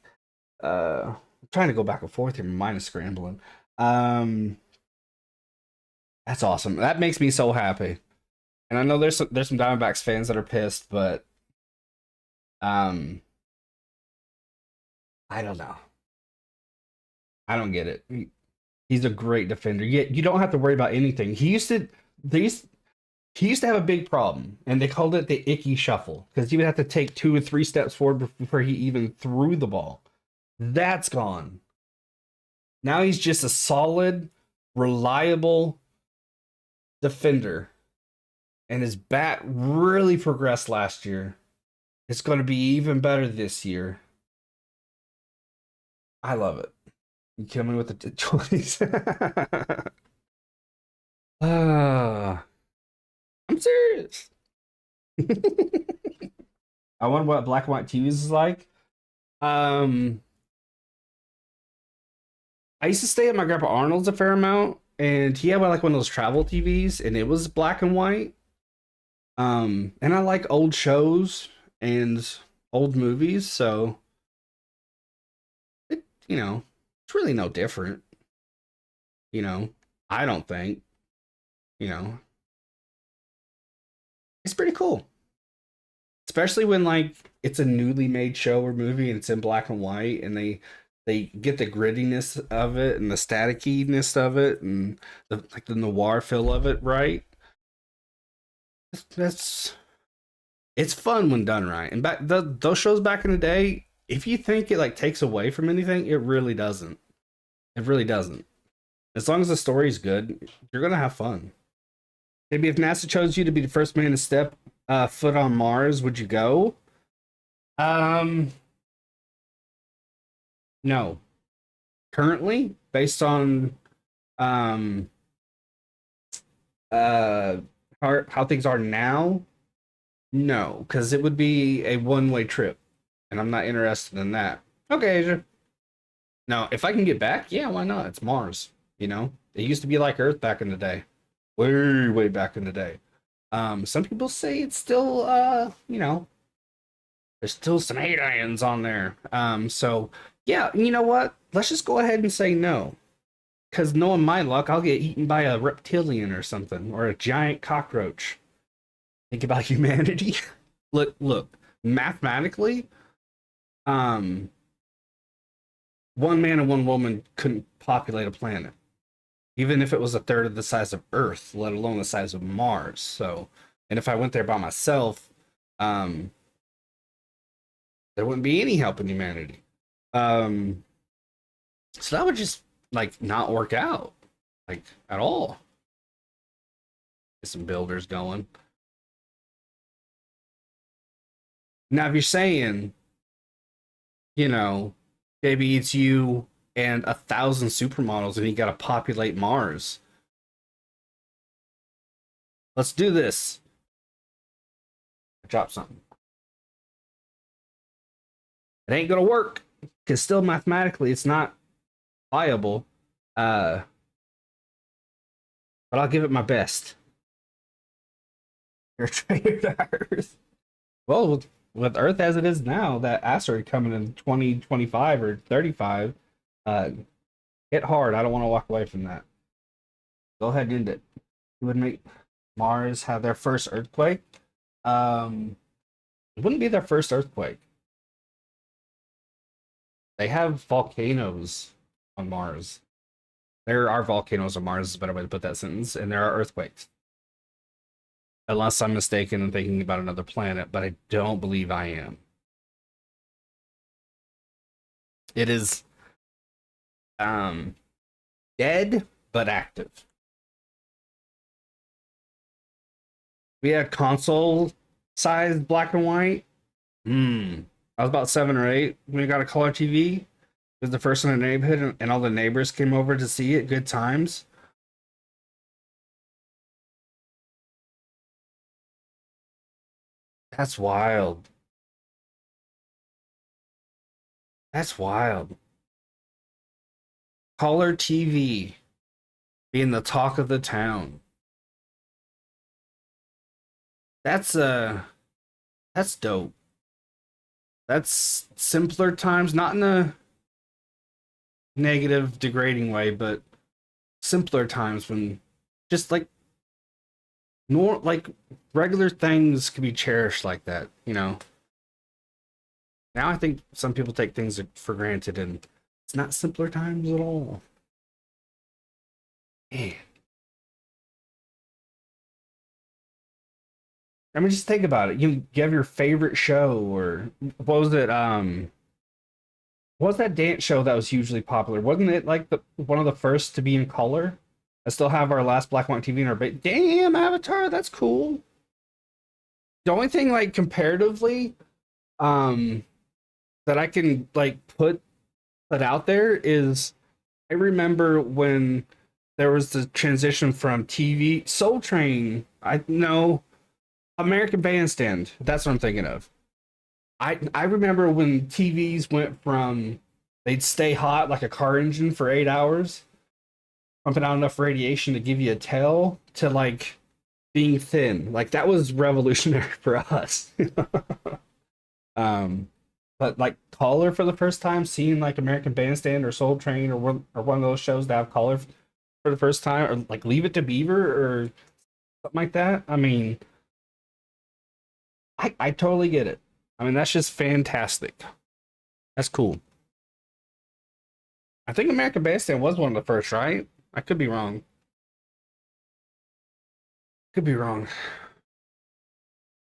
I'm trying to go back and forth here. Mine is scrambling. Um, that's awesome. That makes me so happy. And I know there's some Diamondbacks fans that are pissed, but um, I don't know. I don't get it. He's a great defender. You don't have to worry about anything. He used to have a big problem, and they called it the icky shuffle because he would have to take 2 or 3 steps forward before he even threw the ball. That's gone. Now he's just a solid, reliable defender, and his bat really progressed last year. It's going to be even better this year. I love it. You kill me with the 20s. I'm serious. I wonder what black and white TVs is like. Um, I used to stay at my grandpa Arnold's a fair amount, and he had like one of those travel TVs, and it was black and white. And I like old shows and old movies, so it's really no different. You know, I don't think. You know, it's pretty cool, especially when like it's a newly made show or movie and it's in black and white, and they get the grittiness of it and the statickiness of it and the noir feel of it right. That's it's fun when done right. And those shows back in the day, if you think it like takes away from anything, it really doesn't. It really doesn't. As long as the story's good, you're gonna have fun. Maybe if NASA chose you to be the first man to step foot on Mars, would you go? Um, no. Currently, based on um uh how things are now, no, because it would be a one-way trip, and I'm not interested in that. Okay, Asia. Now, if I can get back, yeah, why not? It's Mars. It used to be like Earth back in the day, way back in the day. Some people say it's still, there's still some aliens on there. So yeah, you know what? Let's just go ahead and say no. Because knowing my luck, I'll get eaten by a reptilian or something, or a giant cockroach. Think about humanity. Look. Mathematically, um, one man and one woman couldn't populate a planet, even if it was a third of the size of Earth, let alone the size of Mars. So, and if I went there by myself, um, there wouldn't be any help in humanity. Um, so that would just like not work out, like at all. Get some builders going. Now, if you're saying, you know, maybe it's you and 1,000 supermodels and you got to populate Mars. Let's do this. Drop something. It ain't gonna work because still mathematically it's not viable. Uh, but I'll give it my best. You're traitor to Earth. Well, with Earth as it is now, that asteroid coming in 2025 or 35, uh, hit hard. I don't want to walk away from that. Go ahead and end it. It would make Mars have their first earthquake. It wouldn't be their first earthquake. They have volcanoes on Mars. There are volcanoes on Mars, is a better way to put that sentence, and there are earthquakes. Unless I'm mistaken and thinking about another planet, but I don't believe I am. It is dead but active. We had console sized black and white. I was about 7 or 8 when we got a color TV. It was the first in the neighborhood, and all the neighbors came over to see it. Good times. That's wild. That's wild. Color TV being the talk of the town. That's that's dope. That's simpler times, not in a negative, degrading way, but simpler times when just like more like regular things can be cherished like that, you know. Now I think some people take things for granted, and it's not simpler times at all. Man. I mean, just think about it. You have your favorite show, or what was it? What was that dance show that was hugely popular? Wasn't it like the one of the first to be in color? I still have our last black and white TV in our bed. Damn, Avatar, that's cool. The only thing, like, comparatively, um, that I can like put out there is I remember when there was the transition from TV Soul Train. I know American Bandstand. That's what I'm thinking of. I remember when TVs went from they'd stay hot like a car engine for 8 hours, pumping out enough radiation to give you a tail, to like being thin. Like that was revolutionary for us. um, but like color for the first time, seeing like American Bandstand or Soul Train or one of those shows that have color for the first time, or like Leave It to Beaver or something like that. I mean, I totally get it. I mean, that's just fantastic. That's cool. I think American Bandstand was one of the first, right? I could be wrong. Could be wrong.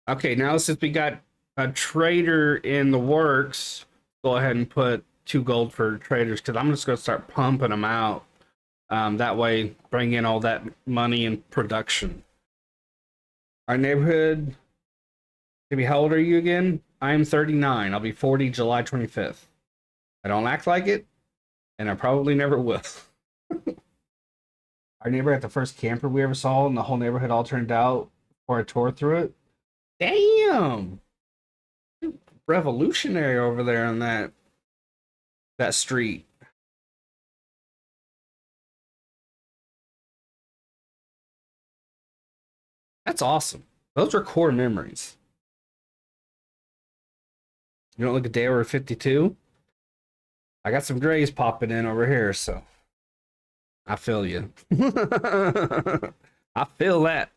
Okay, now since we got a trader in the works, go ahead and put 2 gold for traders because I'm just gonna start pumping them out. That way, bring in all that money in production. Our neighborhood. Maybe how old are you again? I'm 39. I'll be 40 July 25th. I don't act like it, and I probably never will. Our neighbor had the first camper we ever saw, and the whole neighborhood all turned out for a tour through it. Damn, revolutionary over there on that street. That's awesome. Those are core memories. You don't look a day over 52. I got some grays popping in over here, so I feel you. I feel that.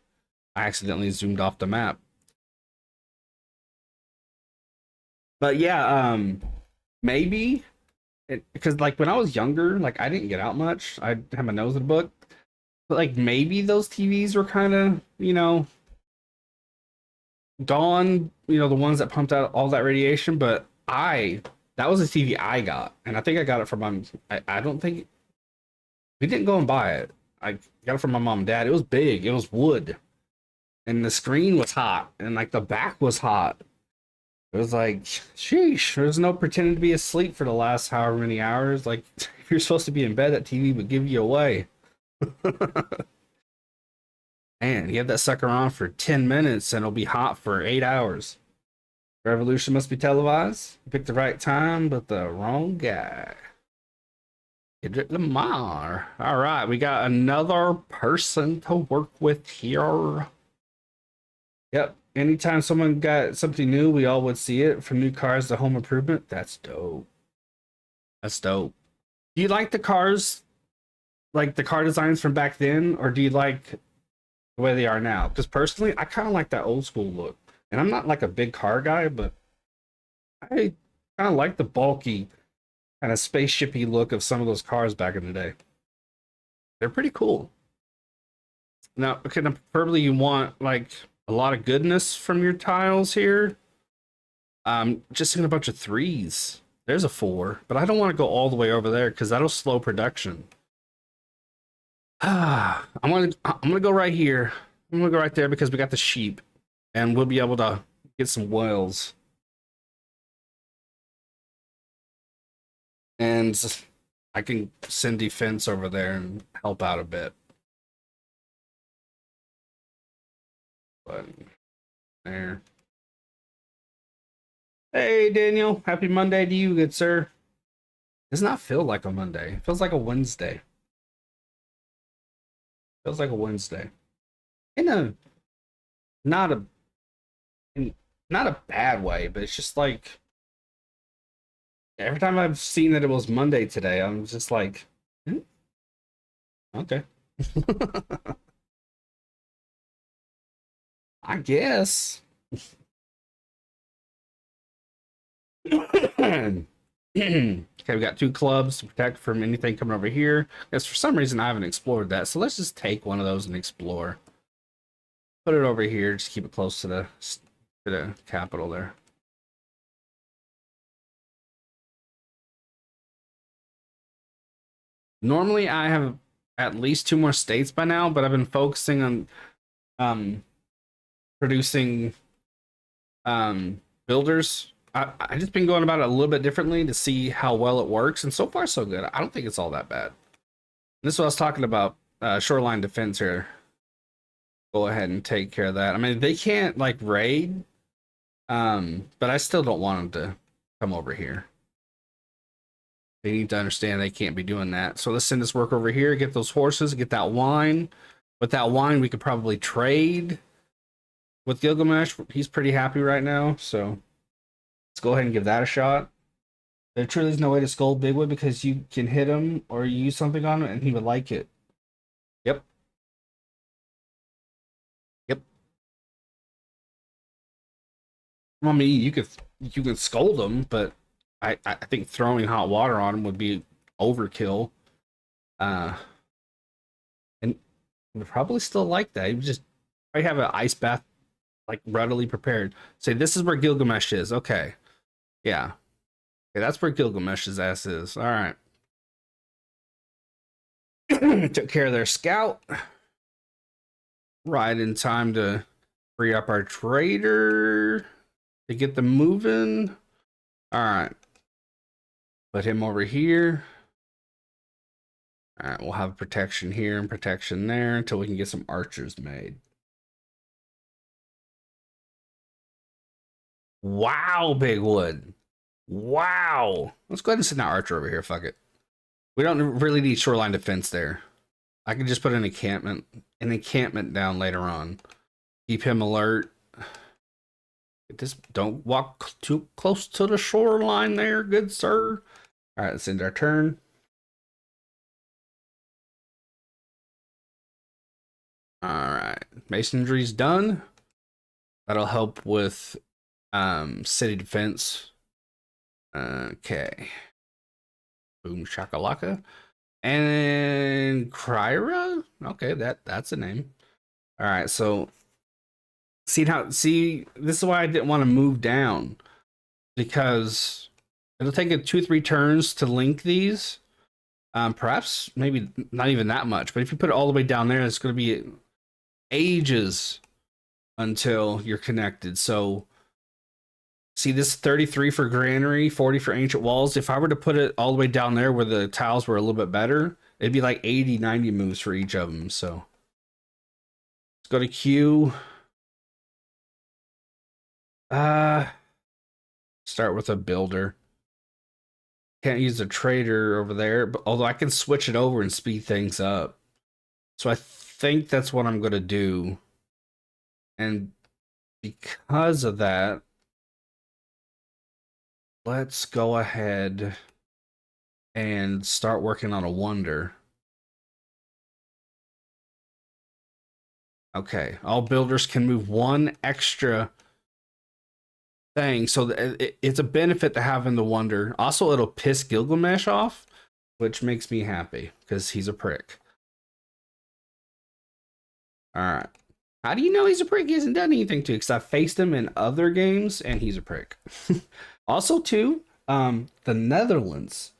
I accidentally zoomed off the map. But yeah, maybe because like when I was younger, like I didn't get out much. I had my nose in a book. But like maybe those TVs were kind of, gone, the ones that pumped out all that radiation, but that was a TV I got, and I think I got it from I don't think we didn't go and buy it. I got it from my mom and dad. It was big, it was wood, and the screen was hot, and like the back was hot. It was like, sheesh, there's no pretending to be asleep for the last however many hours. Like, if you're supposed to be in bed, that TV would give you away. Man, you have that sucker on for 10 minutes and it'll be hot for 8 hours. Revolution must be televised. You picked the right time, but the wrong guy. Kendrick Lamar. All right, we got another person to work with here. Yep. Anytime someone got something new, we all would see it, from new cars to home improvement. That's dope. That's dope. Do you like the cars, like the car designs from back then, or do you like the way they are now? Because personally, I kind of like that old school look. And I'm not like a big car guy, but I kind of like the bulky, kind of spaceshipy look of some of those cars back in the day. They're pretty cool. Now, okay, now preferably you want like a lot of goodness from your tiles here. Just seeing a bunch of threes. There's a four, but I don't want to go all the way over there because that'll slow production. I'm gonna go right here. I'm gonna go right there because we got the sheep, and we'll be able to get some whales. And I can send defense over there and help out a bit. But there. Hey Daniel, happy Monday to you, good sir. Does not feel like a Monday. It feels like a Wednesday. Feels like a Wednesday. In a not a in not a bad way, but it's just like every time I've seen that it was Monday today, I'm just like, okay. I guess. Okay, we got two clubs to protect from anything coming over here. Because for some reason I haven't explored that, so let's just take one of those and explore. Put it over here. Just keep it close to the capital there. Normally I have at least two more states by now, but I've been focusing on producing builders. I just been going about it a little bit differently to see how well it works, and so far so good. I don't think it's all that bad. And this is what I was talking about, shoreline defense here. Go ahead and take care of that. I mean, they can't like raid, but I still don't want them to come over here. They need to understand they can't be doing that. So let's send this work over here, get those horses, get that wine. With that wine, we could probably trade with Gilgamesh. He's pretty happy right now, so let's go ahead and give that a shot. There truly is no way to scold Bigwood because you can hit him or use something on him and he would like it. Yep. Yep. I mean, you could scold him, but I think throwing hot water on him would be overkill. And would probably still like that. He would just probably have an ice bath like readily prepared. Say this is where Gilgamesh is. Okay. Yeah. Okay, that's where Gilgamesh's ass is. All right. Took care of their scout. Right in time to free up our trader to get them moving. All right. Put him over here. All right, we'll have protection here and protection there until we can get some archers made. Wow, Bigwood. Wow. Let's go ahead and send that archer over here. Fuck it. We don't really need shoreline defense there. I can just put an encampment down later on. Keep him alert. Don't walk too close to the shoreline there, good sir. All right, let's end our turn. All right, masonry's done. That'll help with city defense. Okay. Boom shakalaka. And Kryra? Okay, that's a name. All right, so see this is why I didn't want to move down, because it'll take it 2-3 turns to link these. Perhaps maybe not even that much, but if you put it all the way down there, it's going to be ages until you're connected. So see this 33 for granary, 40 for ancient walls. If I were to put it all the way down there where the tiles were a little bit better, it'd be like 80, 90 moves for each of them. So let's go to Q. Start with a builder. Can't use the trader over there, but although I can switch it over and speed things up. So I think that's what I'm going to do. And because of that, let's go ahead and start working on a wonder. Okay, all builders can move one extra thing, so it's a benefit to having the wonder. Also, it'll piss Gilgamesh off, which makes me happy because he's a prick. All right. How do you know he's a prick? He hasn't done anything to, because I faced him in other games and he's a prick. Also, too, the Netherlands.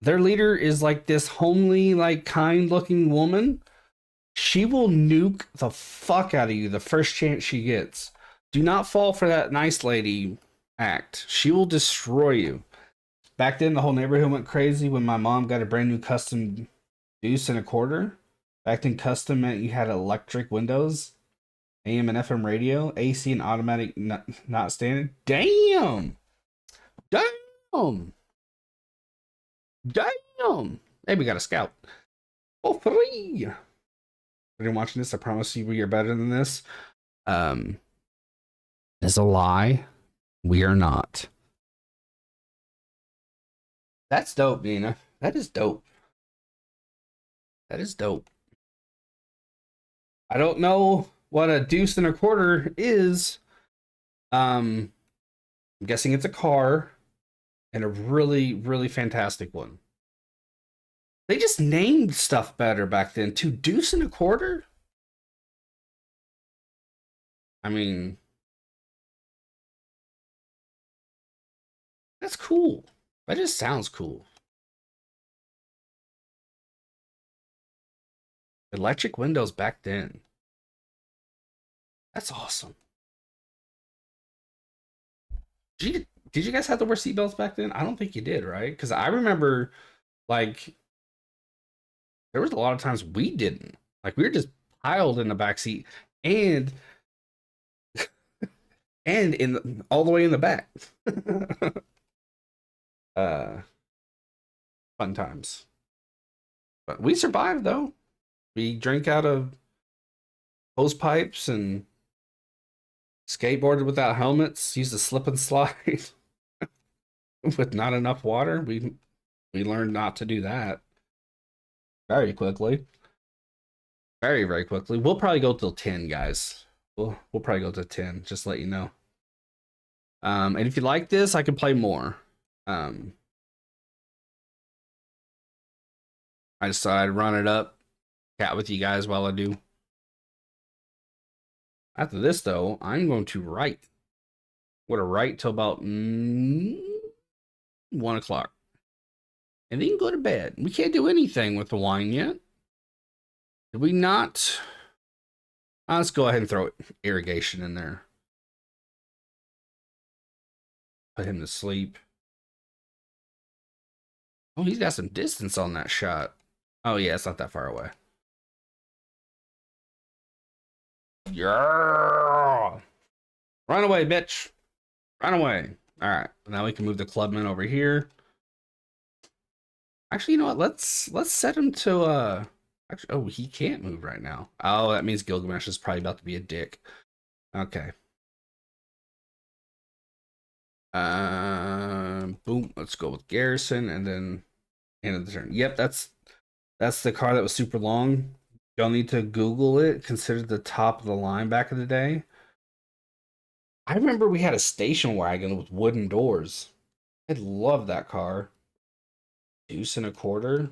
Their leader is like this homely, like kind looking woman. She will nuke the fuck out of you the first chance she gets. Do not fall for that nice lady act. She will destroy you. Back then, the whole neighborhood went crazy when my mom got a brand new custom deuce and a quarter. Back then, custom meant you had electric windows, AM and FM radio, AC and automatic not standard. Damn! Damn! Damn! Hey, we got a scout. Oh, free! If you're watching this, I promise you we are better than this. Is a lie. We are not. That's dope, Nina. That is dope. That is dope. I don't know what a deuce and a quarter is. I'm guessing it's a car and a really, really fantastic one. They just named stuff better back then too. Deuce and a quarter? I mean, that's cool. That just sounds cool. Electric windows back then. That's awesome. Did you guys have to wear seatbelts back then? I don't think you did, right? Because I remember, like, there was a lot of times we didn't. Like, we were just piled in the back seat and all the way in the back. Fun times. But we survived though. We drank out of hose pipes and skateboarded without helmets, used a slip and slide with not enough water. We learned not to do that very quickly. Very, very quickly. We'll probably go till 10, guys. We'll probably go to 10, just to let you know. And if you like this, I can play more. I just thought I'd run it up, chat with you guys while I do. After this, though, I'm going to write. I'm going to write till about 1 o'clock. And then go to bed. We can't do anything with the wine yet. Did we not? Let's go ahead and throw irrigation in there. Put him to sleep. Oh, he's got some distance on that shot. Oh, yeah, it's not that far away. Yeah. Run away, bitch. Run away. All right. Now we can move the clubman over here. Actually, you know what? Let's set him to actually, oh, he can't move right now. Oh, that means Gilgamesh is probably about to be a dick. Okay. Boom. Let's go with Garrison and then end of the turn. Yep, that's the car that was super long. Y'all need to Google it. Considered the top of the line back in the day. I remember we had a station wagon with wooden doors. I love that car. Deuce and a quarter.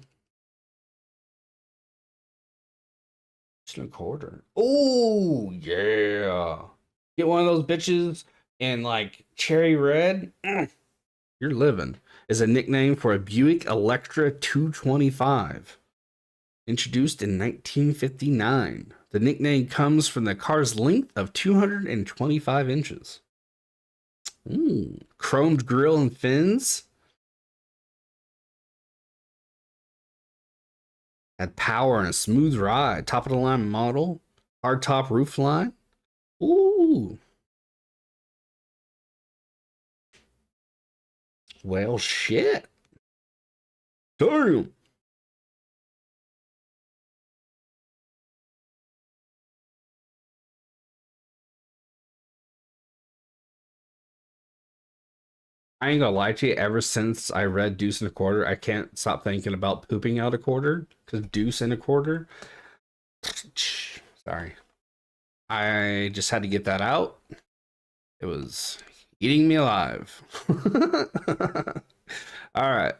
Deuce and a quarter. Oh, yeah. Get one of those bitches in like cherry red. You're living. Is a nickname for a Buick Electra 225. Introduced in 1959. The nickname comes from the car's length of 225 inches. Chromed grille and fins. Had power and a smooth ride. Top of the line model. Hard top roof line. Ooh. Well, shit. Damn. I ain't gonna lie to you. Ever since I read Deuce and a Quarter, I can't stop thinking about pooping out a quarter. Because Deuce and a Quarter. Sorry. I just had to get that out. It was eating me alive. All right.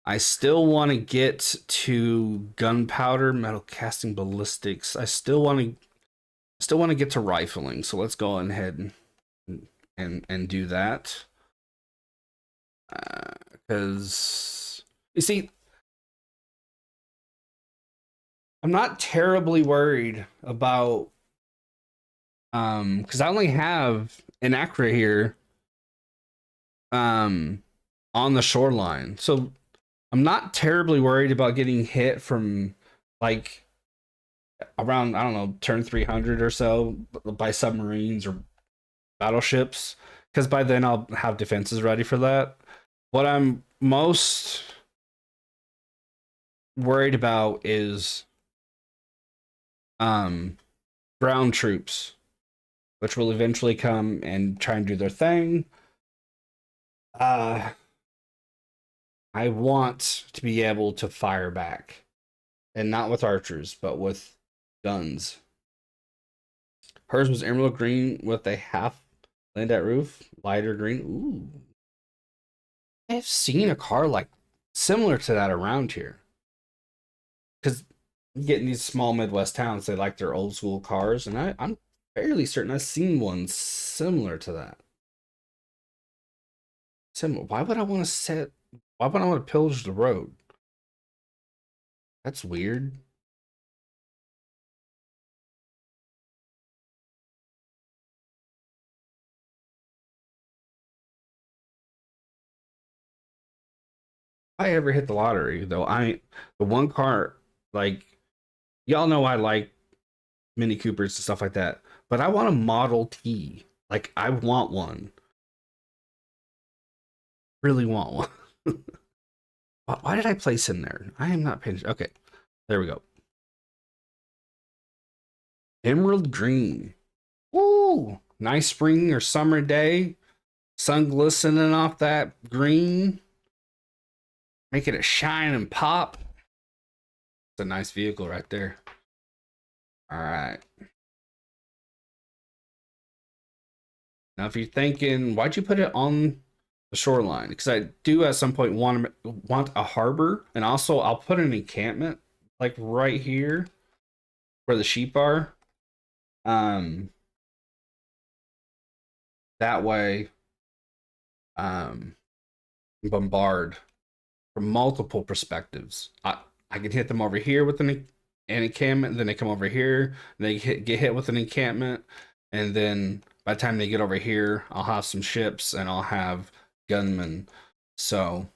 I still want to get to gunpowder, metal casting, ballistics. I still want to get to rifling. So let's go ahead and do that. Because you see, I'm not terribly worried about because I only have an Acra here on the shoreline. So I'm not terribly worried about getting hit from like around, I don't know, turn 300 or so by submarines or battleships, because by then I'll have defenses ready for that. What I'm most worried about is ground troops, which will eventually come and try and do their thing. I want to be able to fire back, and not with archers, but with guns. Hers was emerald green with a half landette roof, lighter green. Ooh, I've seen a car like similar to that around here. Because you get in these small Midwest towns, they like their old school cars, and I'm fairly certain I've seen one similar to that. Similar. Why would I want to set? Why would I want to pillage the road? That's weird. If I ever hit the lottery, though, the one car, like, y'all know I like Mini Coopers and stuff like that, but I want a Model T. Like, I want one. Really want one. Why did I place him there? I am not paying. Okay, there we go. Emerald green. Ooh, nice spring or summer day. Sun glistening off that green, making it shine and pop. It's a nice vehicle right there. All right. Now, if you're thinking, why'd you put it on the shoreline? Because I do at some point want a harbor, and also I'll put an encampment like right here where the sheep are. That way, bombard from multiple perspectives. I can hit them over here with an encampment, then they come over here, they get hit with an encampment, and then by the time they get over here, I'll have some ships and I'll have gunmen. So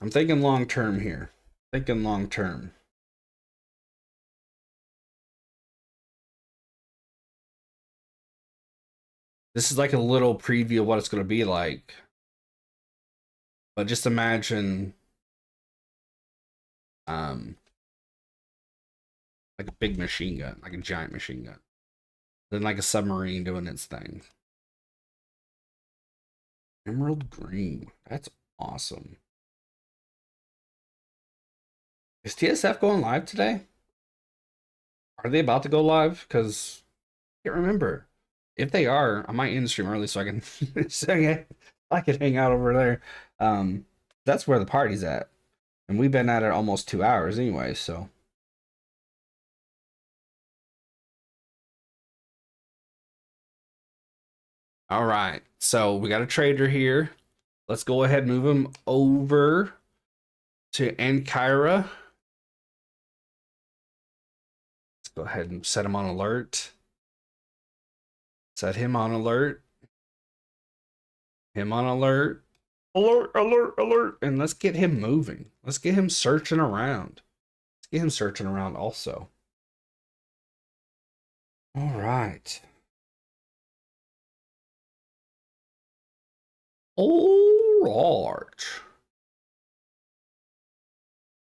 I'm thinking long term here. Thinking long term. This is like a little preview of what it's going to be like. But just imagine um like a big machine gun, like a giant machine gun. Then like a submarine doing its thing. Emerald green. That's awesome. Is TSF going live today? Are they about to go live? Because I can't remember. If they are, I might end the stream early so I can I can hang out over there. That's where the party's at. And we've been at it almost 2 hours anyway, so. All right. So we got a trader here. Let's go ahead and move him over to Ankara. Let's go ahead and set him on alert. Set him on alert. Him on alert. Alert, alert, alert. And let's get him moving. Let's get him searching around. Let's get him searching around also. All right. Oh, Alright.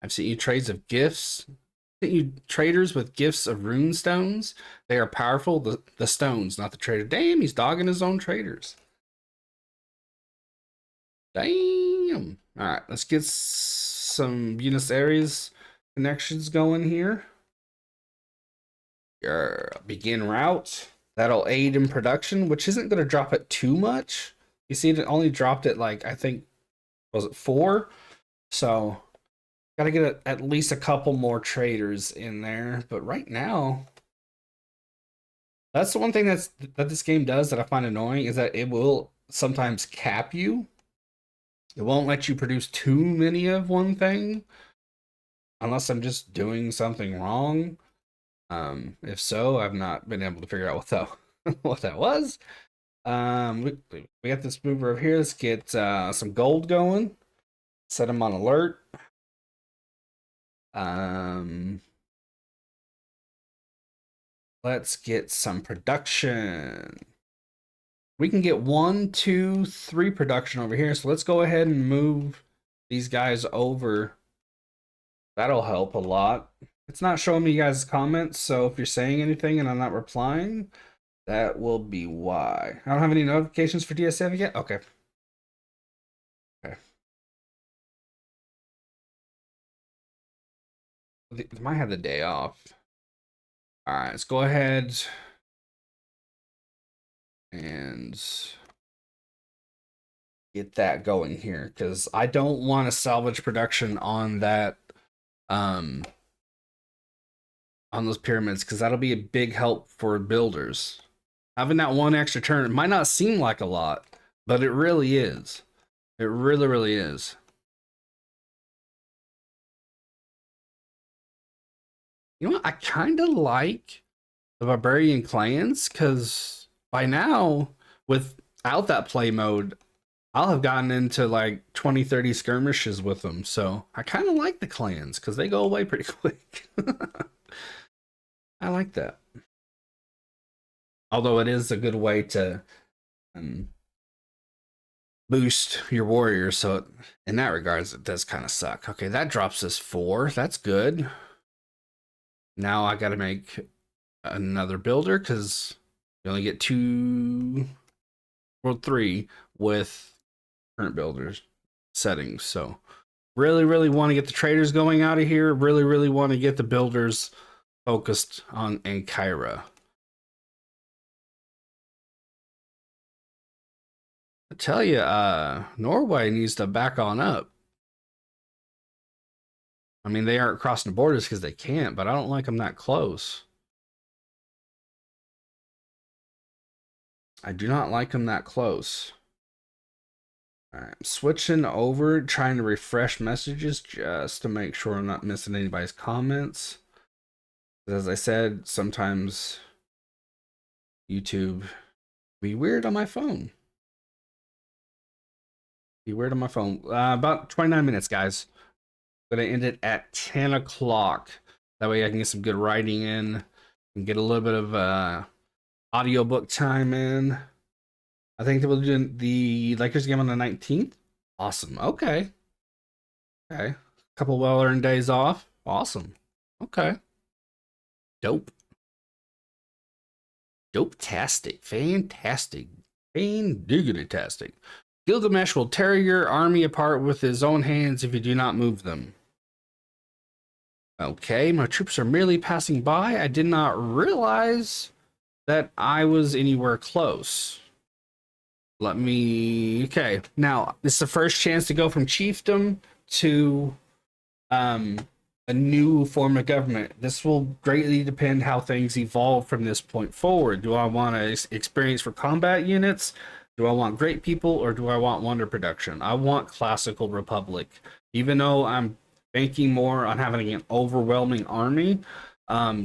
I've sent you trades of gifts. Sent you traders with gifts of rune stones. They are powerful. The stones, not the trader. Damn, he's dogging his own traders. Damn. Alright, let's get some Buenos Aires connections going here. Your begin route. That'll aid in production, which isn't going to drop it too much. You see, it only dropped it like, I think, was it 4? So, got to get at least a couple more traders in there. But right now, that's the one thing that this game does that I find annoying, is that it will sometimes cap you. It won't let you produce too many of one thing, unless I'm just doing something wrong. If so, I've not been able to figure out what that was. We got this mover over here. Let's get some gold going. Set them on alert. Let's get some production. We can get 1, 2, 3 production over here. So let's go ahead and move these guys over. That'll help a lot. It's not showing me you guys' comments, so if you're saying anything and I'm not replying, that will be why. I don't have any notifications for DSF yet? Okay. Okay. They might have the day off. All right, let's go ahead and get that going here, because I don't want to salvage production on that on those pyramids, because that'll be a big help for builders. Having that one extra turn, it might not seem like a lot, but it really is. It really, really is. You know what? I kind of like the barbarian clans, because by now, without that play mode, I'll have gotten into like 20, 30 skirmishes with them. So I kind of like the clans, because they go away pretty quick. I like that. Although it is a good way to boost your warriors. So in that regards, it does kind of suck. Okay, that drops us 4. That's good. Now I got to make another builder, because you only get 2 or 3 with current builders settings. So really, really want to get the traders going out of here. Really, really want to get the builders focused on Ankara. I tell you, Norway needs to back on up. I mean, they aren't crossing the borders because they can't, but I don't like them that close. I do not like them that close. All right, I'm switching over, trying to refresh messages just to make sure I'm not missing anybody's comments. As I said, sometimes YouTube be weird on my phone. About 29 minutes, guys. I'm gonna end it at 10 o'clock. That way I can get some good writing in and get a little bit of audiobook time in. I think that we'll do the Lakers game on the 19th. Awesome. Okay. Okay. A couple well-earned days off. Awesome. Okay. Dope. Dope-tastic. Fantastic. Fan-diggity-tastic. Gilgamesh will tear your army apart with his own hands if you do not move them. Okay, my troops are merely passing by. I did not realize that I was anywhere close. Let me... Okay, now, this is the first chance to go from chiefdom to a new form of government. This will greatly depend how things evolve from this point forward. Do I want to experience for combat units? Do I want great people, or do I want wonder production? I want classical republic. Even though I'm banking more on having an overwhelming army,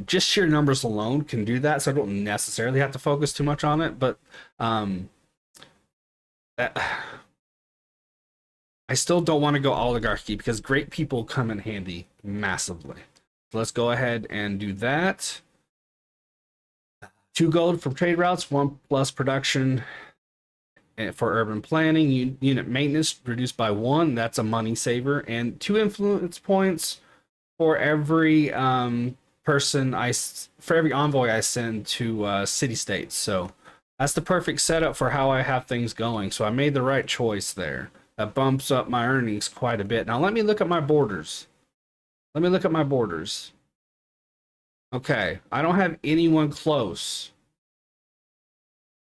just sheer numbers alone can do that, so I don't necessarily have to focus too much on it. But I still don't want to go oligarchy, because great people come in handy massively. So let's go ahead and do that. 2 gold from trade routes, 1 plus production. And for urban planning, unit maintenance reduced by 1. That's a money saver. And 2 influence points for every person for every envoy I send to city states. So that's the perfect setup for how I have things going. So I made the right choice there. That bumps up my earnings quite a bit. Now let me look at my borders. Let me look at my borders. Okay, I don't have anyone close.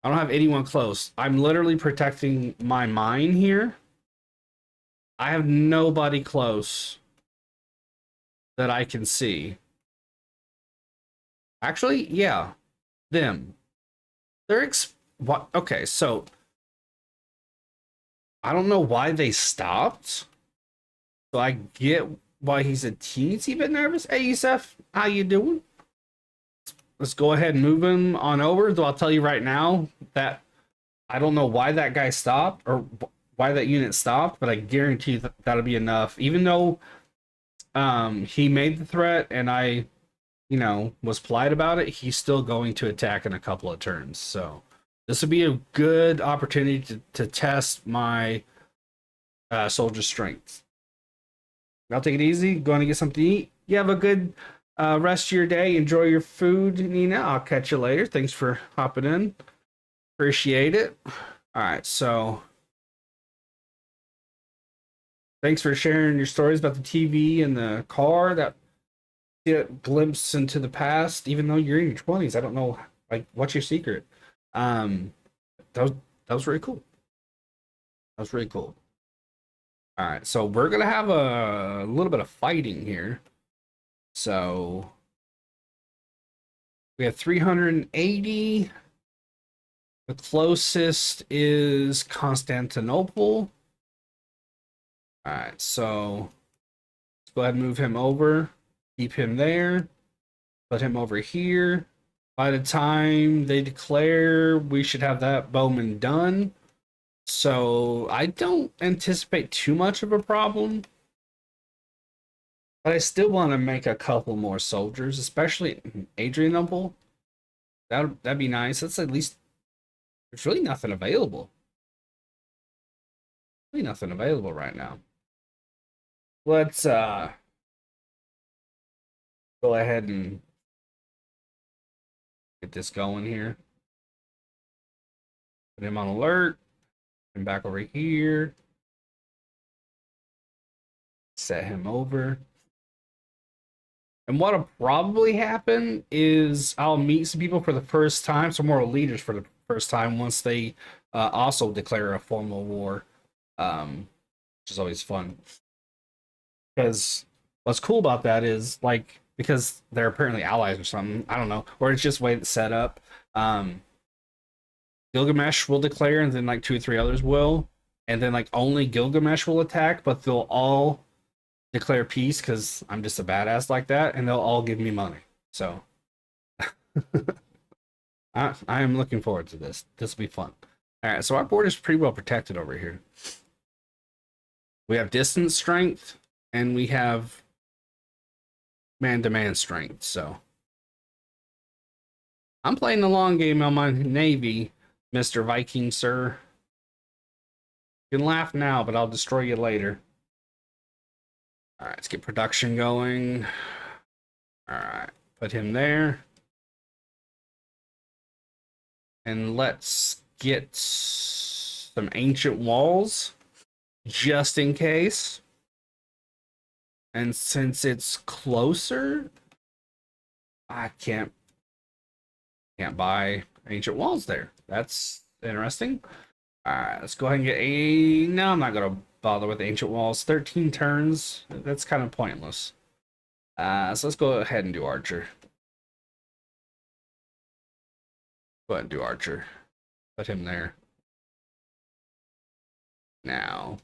I don't have anyone close. I'm literally protecting my mine here. I have nobody close that I can see. Actually, yeah, them. They're what? Okay, so I don't know why they stopped. So I get why he's a teensy bit nervous. Hey, Yusef, how you doing? Let's go ahead and move him on over. Though I'll tell you right now that I don't know why that guy stopped or why that unit stopped, but I guarantee that that'll be enough. Even though he made the threat and I, was polite about it, he's still going to attack in a couple of turns. So this would be a good opportunity to test my soldier strength. I'll take it easy. Going to get something to eat. You have a good rest of your day. Enjoy your food, Nina. I'll catch you later. Thanks for hopping in. Appreciate it. All right, so thanks for sharing your stories about the TV and the car. That glimpse into the past, even though you're in your 20s. I don't know, like, what's your secret? Um, that was really cool. That was really cool. All right, so we're gonna have a little bit of fighting here. So we have 380. The closest is Constantinople. All right, so let's go ahead and move him over. Keep him there. Put him over here. By the time they declare, we should have that bowman done. So I don't anticipate too much of a problem. But I still want to make a couple more soldiers, especially Adrianople. That'd be nice. That's at least there's really nothing available. Really nothing available right now. Let's go ahead and get this going here. Put him on alert. And back over here. Set him over. And what'll probably happen is I'll meet some people for the first time, some more leaders for the first time once they also declare a formal war, which is always fun. Because what's cool about that is, like, because they're apparently allies or something, I don't know, or it's just the way it's set up. Gilgamesh will declare, and then like 2 or 3 others will, and then like only Gilgamesh will attack, but they'll all declare peace because I'm just a badass like that, and they'll all give me money. So I am looking forward to this. This will be fun. All right, so our board is pretty well protected over here. We have distance strength, and we have man-to-man strength. So I'm playing the long game on my navy, Mr. Viking, sir. You can laugh now, but I'll destroy you later. All right, let's get production going. All right, put him there. And let's get some ancient walls, just in case. And since it's closer, I can't buy ancient walls there. That's interesting. All right, let's go ahead and get a... No, I'm not going to bother with ancient walls. 13 turns. That's kind of pointless. So let's go ahead and do archer. Go ahead and do archer. Put him there. Now,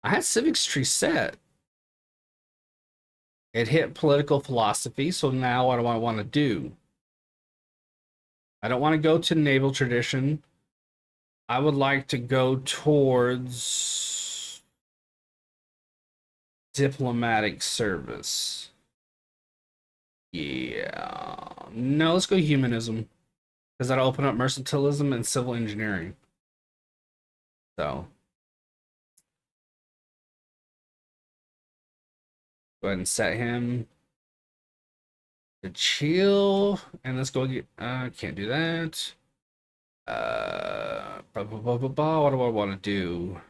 I had civics tree set. It hit political philosophy, so now what do I want to do? I don't want to go to naval tradition. I would like to go towards diplomatic service. Yeah. No, let's go humanism. Because that'll open up mercantilism and civil engineering. So go ahead and set him to chill, and let's go get. Can't do that. What do I want to do?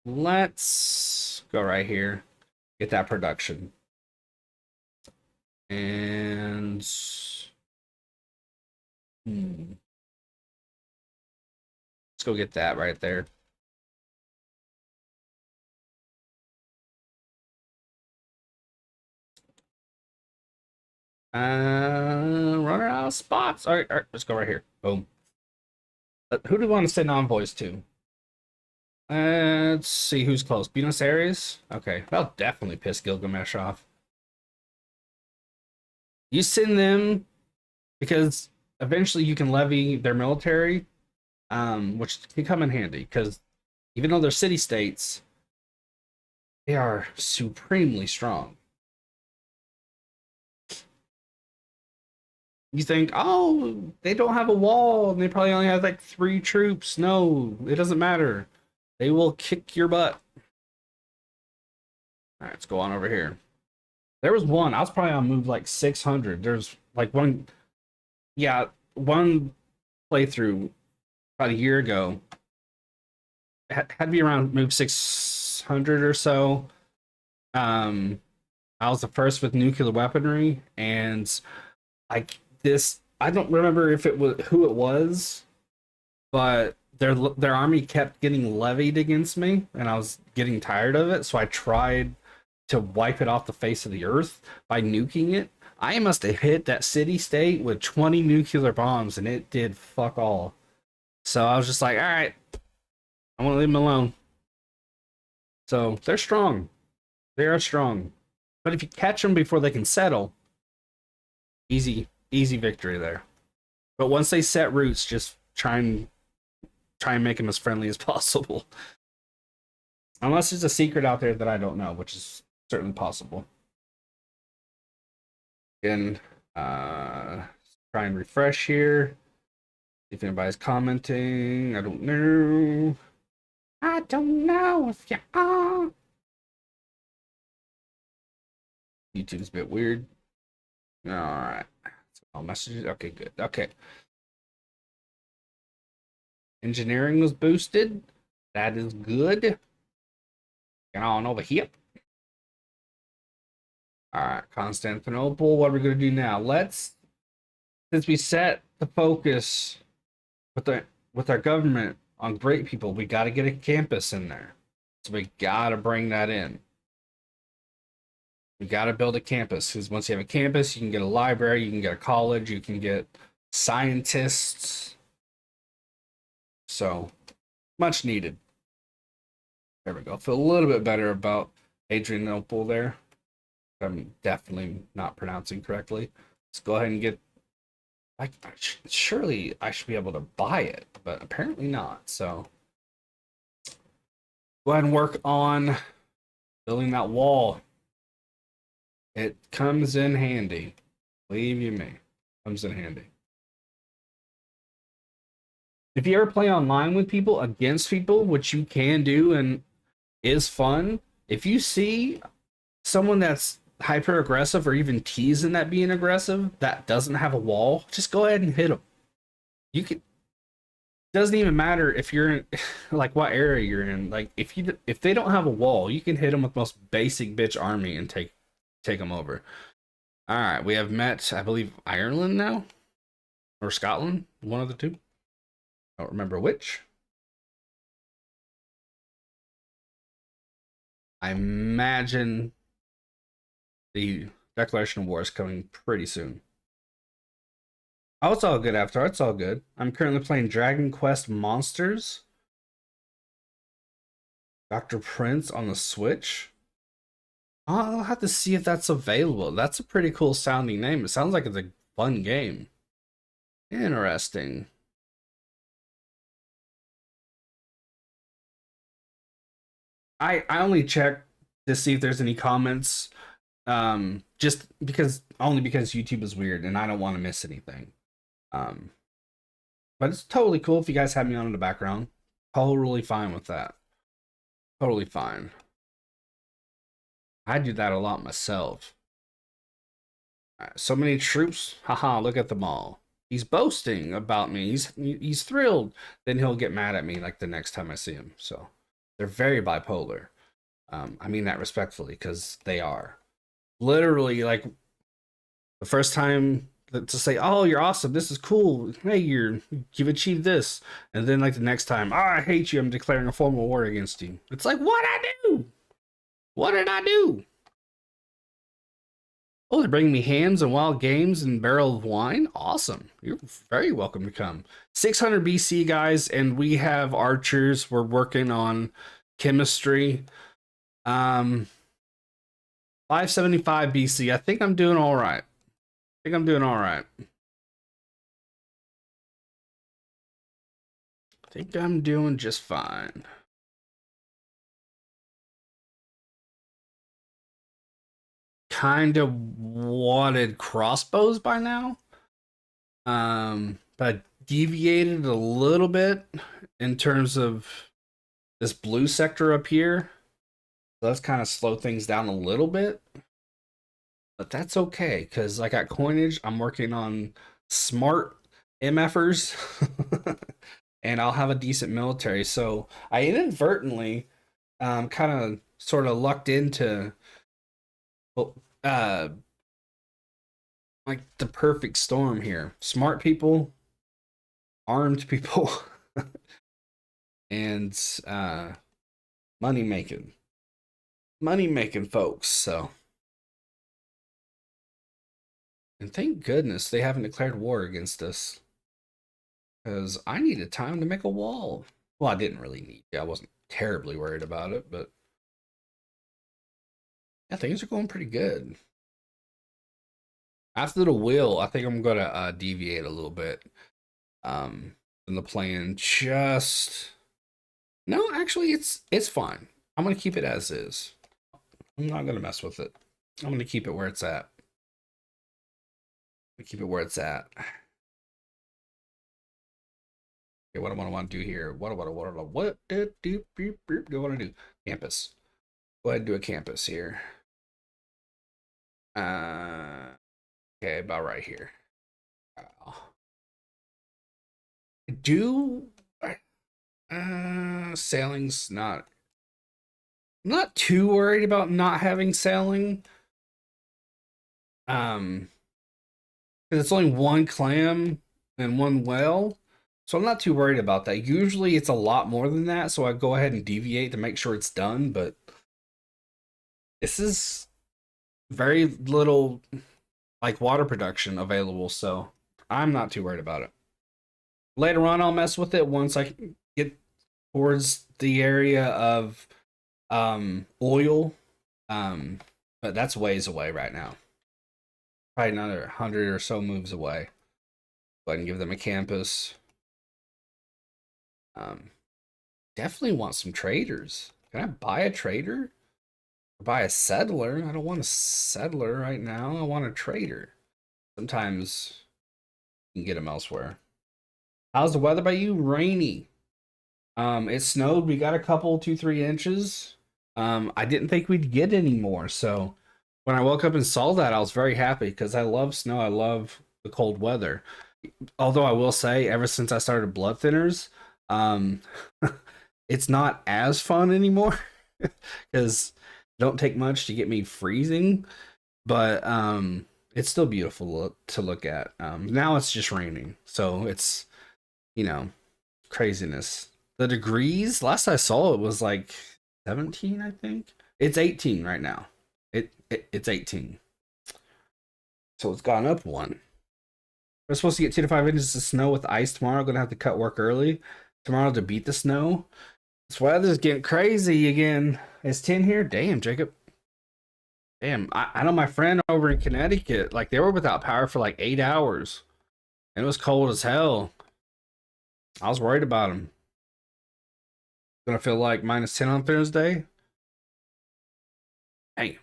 Let's go right here. Get that production. And let's go get that right there. Running out of spots. All right, let's go right here. Boom. Who do we want to send envoys to? Let's see who's close. Buenos Aires? Okay, that'll definitely piss Gilgamesh off. You send them because eventually you can levy their military, which can come in handy because even though they're city states, they are supremely strong. You think, oh, they don't have a wall and they probably only have like 3 troops. No, it doesn't matter. They will kick your butt. All right, let's go on over here. There was one. I was probably on move like 600. There's like one, yeah, one playthrough about a year ago. Had to be around move 600 or so. I was the first with nuclear weaponry, and like this, I don't remember if it was who it was, but their army kept getting levied against me, and I was getting tired of it. So I tried to wipe it off the face of the earth by nuking it. I must have hit that city state with 20 nuclear bombs, and it did fuck all. So I was just like, all right, I want to leave them alone. So they're strong. They are strong. But if you catch them before they can settle, easy victory there. But once they set roots, just try and make them as friendly as possible. Unless there's a secret out there that I don't know, which is certainly possible. Again, try and refresh here. See if anybody's commenting. I don't know. I don't know if you are. YouTube's a bit weird. All right. All messages. Okay, good. Okay. Engineering was boosted. That is good. Get on over here. All right, Constantinople. What are we going to do now? Since we set the focus with our government on great people, we got to get a campus in there. So we got to bring that in. We got to build a campus, because once you have a campus, you can get a library, you can get a college, you can get scientists. So much needed. There we go. Feel a little bit better about Adrianople there. I'm definitely not pronouncing correctly. Let's go ahead and get. Surely I should be able to buy it, but apparently not. So go ahead and work on building that wall. It comes in handy. Believe you me, comes in handy. If you ever play online with people, against people, which you can do and is fun, if you see someone that's hyper aggressive or even teasing that being aggressive that doesn't have a wall, just go ahead and hit them. You can. Doesn't even matter if you're in like what area you're in. Like if they don't have a wall, you can hit them with most basic bitch army and take them over. All right, we have met, I believe, Ireland now or Scotland, one of the two. I don't remember which. I imagine the declaration of war is coming pretty soon. Oh, it's all good after. It's all good. I'm currently playing Dragon Quest Monsters. Dr. Prince on the Switch. I'll have to see if that's available. That's a pretty cool sounding name. It sounds like it's a fun game. Interesting. I only check to see if there's any comments. Just because YouTube is weird and I don't want to miss anything. But it's totally cool if you guys have me on in the background. Totally fine with that. Totally fine. I do that a lot myself. So many troops. Haha, look at them all. He's boasting about me. He's thrilled. Then he'll get mad at me like the next time I see him. So they're very bipolar. I mean that respectfully because they are. Literally, like the first time to say, "Oh, you're awesome. This is cool. Hey, you've achieved this," and then like the next time, "Oh, I hate you. I'm declaring a formal war against you." It's like, what I do? What did I do? Oh, they're bringing me hams and wild games and barrel of wine. Awesome. You're very welcome to come. 600 BC, guys, and we have archers. We're working on chemistry. 575 BC. I think I'm doing all right. I think I'm doing all right. I think I'm doing just fine. Kind of wanted crossbows by now. But I deviated a little bit in terms of this blue sector up here. So that's kind of slowed things down a little bit. But that's okay, because I got coinage. I'm working on smart MFers. And I'll have a decent military. So I inadvertently kind of sort of lucked into uh like the perfect storm here. Smart people, armed people, and money making. Money making folks, so. And thank goodness they haven't declared war against us. Because I needed time to make a wall. Well, I didn't really need it. I wasn't terribly worried about it, but yeah, things are going pretty good. After the wheel, I think I'm gonna deviate a little bit in the plan. Just no, actually, it's fine. I'm gonna keep it as is. I'm not gonna mess with it. I'm gonna keep it where it's at. Keep it where it's at. Okay, what do I want to do here? What do I want to do? Campus. Go ahead and do a campus here. Okay, about right here. Do sailing's not. I'm not too worried about not having sailing. Because it's only one clam and one whale. So I'm not too worried about that. Usually it's a lot more than that, so I go ahead and deviate to make sure it's done, but this is very little like water production available, so I'm not too worried about it. Later on I'll mess with it once I get towards the area of oil. But that's ways away right now. Probably another 100 or so moves away. Go ahead and give them a campus. Definitely want some traders. Can I buy a trader? Or buy a settler? I don't want a settler right now. I want a trader. Sometimes you can get them elsewhere. How's the weather by you? Rainy. It snowed. We got a couple, 2-3 inches. I didn't think we'd get any more. So when I woke up and saw that, I was very happy because I love snow. I love the cold weather. Although I will say, ever since I started blood thinners, it's not as fun anymore because it don't take much to get me freezing. But it's still beautiful to look at. Now it's just raining, so it's craziness. The degrees last I saw it was like 17, I think. It's 18 right now. It's 18. So it's gone up one. We're supposed to get 2 to 5 inches of snow with ice tomorrow. Gonna have to cut work early tomorrow to beat the snow. This weather's getting crazy again. It's 10 here. Damn, Jacob. Damn, I know my friend over in Connecticut, like they were without power for like 8 hours. And it was cold as hell. I was worried about him. Gonna feel like -10 on Thursday. Hey.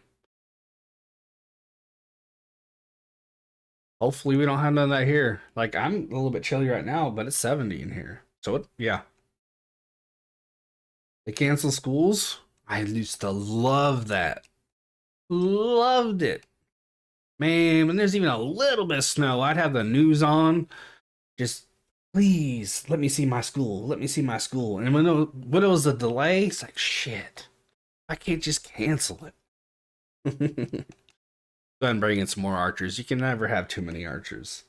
Hopefully we don't have none of that here. Like I'm a little bit chilly right now, but it's 70 in here. So yeah. They cancel schools. I used to love that. Loved it. Man, when there's even a little bit of snow, I'd have the news on. Just please let me see my school. Let me see my school. And when it was a delay, it's like shit. I can't just cancel it. Go ahead and bring in some more archers. You can never have too many archers.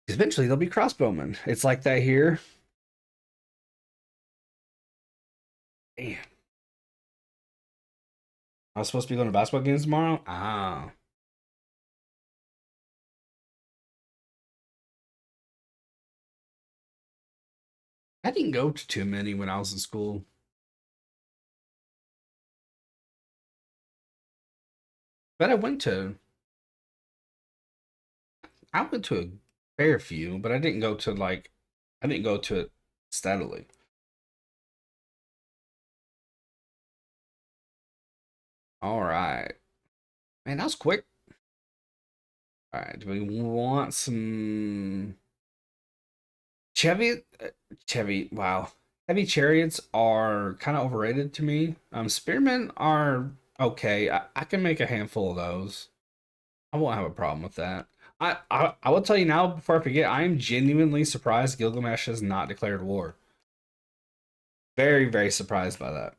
Eventually they'll be crossbowmen. It's like that here. Damn. I was supposed to be going to basketball games tomorrow? Ah. I didn't go to too many when I was in school. But I went to a fair few, but I didn't go to it steadily. All right. Man, that was quick. All right. Do we want some Chevy? Chevy, wow. Heavy chariots are kind of overrated to me. Spearmen are okay. I can make a handful of those. I won't have a problem with that. I will tell you now before I forget, I am genuinely surprised Gilgamesh has not declared war. Very, very surprised by that.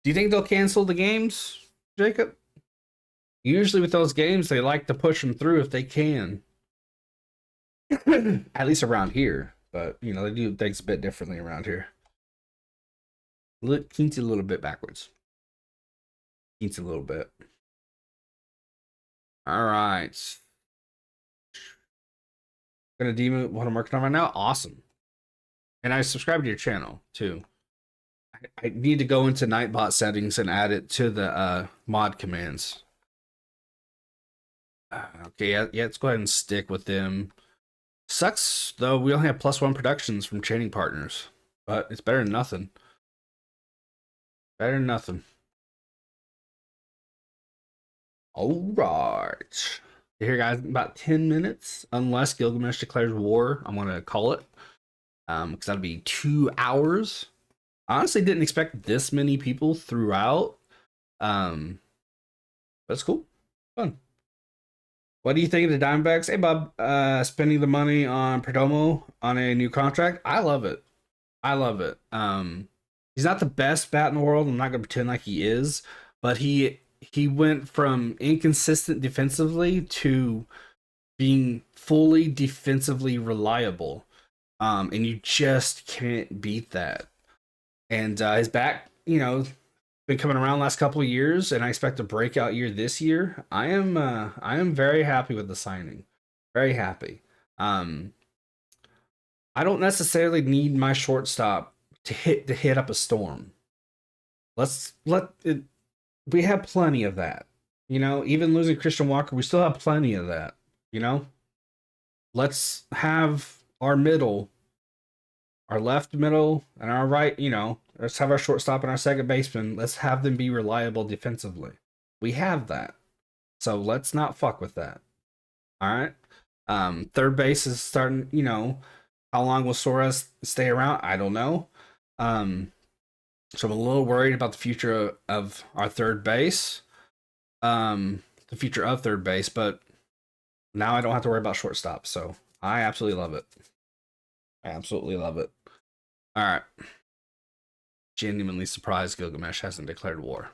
Do you think they'll cancel the games, Jacob? Usually with those games, they like to push them through if they can. At least around here. But, you know, they do things a bit differently around here. Look, Keensy a little bit backwards. Keensy a little bit. All right. Gonna demo what I'm working on right now. Awesome. And I subscribe to your channel too. I need to go into Nightbot settings and add it to the mod commands. Okay, yeah, let's go ahead and stick with them. Sucks though, we only have +1 productions from training partners, but it's better than nothing. Better than nothing. All right. Here, guys, about 10 minutes. Unless Gilgamesh declares war, I'm gonna call it. Because that'll be 2 hours. I honestly didn't expect this many people throughout. But it's cool. Fun. What do you think of the Diamondbacks? Hey, Bob, spending the money on Perdomo on a new contract. I love it. I love it. He's not the best bat in the world. I'm not gonna pretend like he is, but he went from inconsistent defensively to being fully defensively reliable. And you just can't beat that. And his back, you know, been coming around last couple of years, and I expect a breakout year this year. I am very happy with the signing. Very happy. I don't necessarily need my shortstop to hit up a storm. Let's let it, we have plenty of that. You know, even losing Christian Walker, we still have plenty of that. You know, let's have our middle, our left middle, and our right. You know, let's have our shortstop and our second baseman. Let's have them be reliable defensively. We have that, so let's not fuck with that. All right. Third base is starting. You know, how long will Suarez stay around? I don't know. So I'm a little worried about the future of our third base. The future of third base, but now I don't have to worry about shortstop. So I absolutely love it. I absolutely love it. All right. Genuinely surprised Gilgamesh hasn't declared war.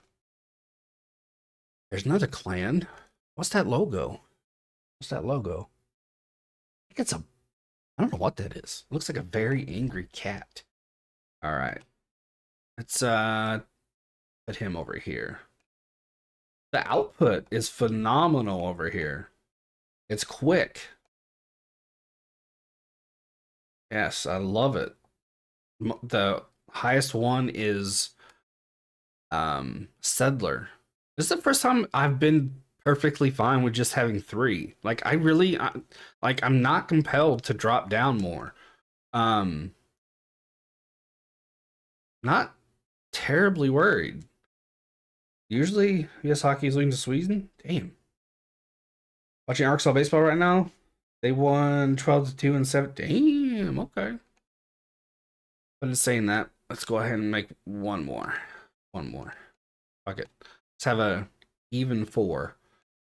There's another clan. What's that logo? What's that logo? I think it's a, I don't know what that is. It looks like a very angry cat. All right. Let's put him over here. The output is phenomenal over here. It's quick. Yes, I love it. The highest one is Sedler. This is the first time I've been perfectly fine with just having 3. Like like I'm not compelled to drop down more. Not terribly worried. Usually, US hockey is losing to Sweden. Damn. Watching Arkansas baseball right now. They won 12-2 and 7. Damn. Okay. But in saying that, let's go ahead and make one more. One more. Fuck it. Let's have a even four.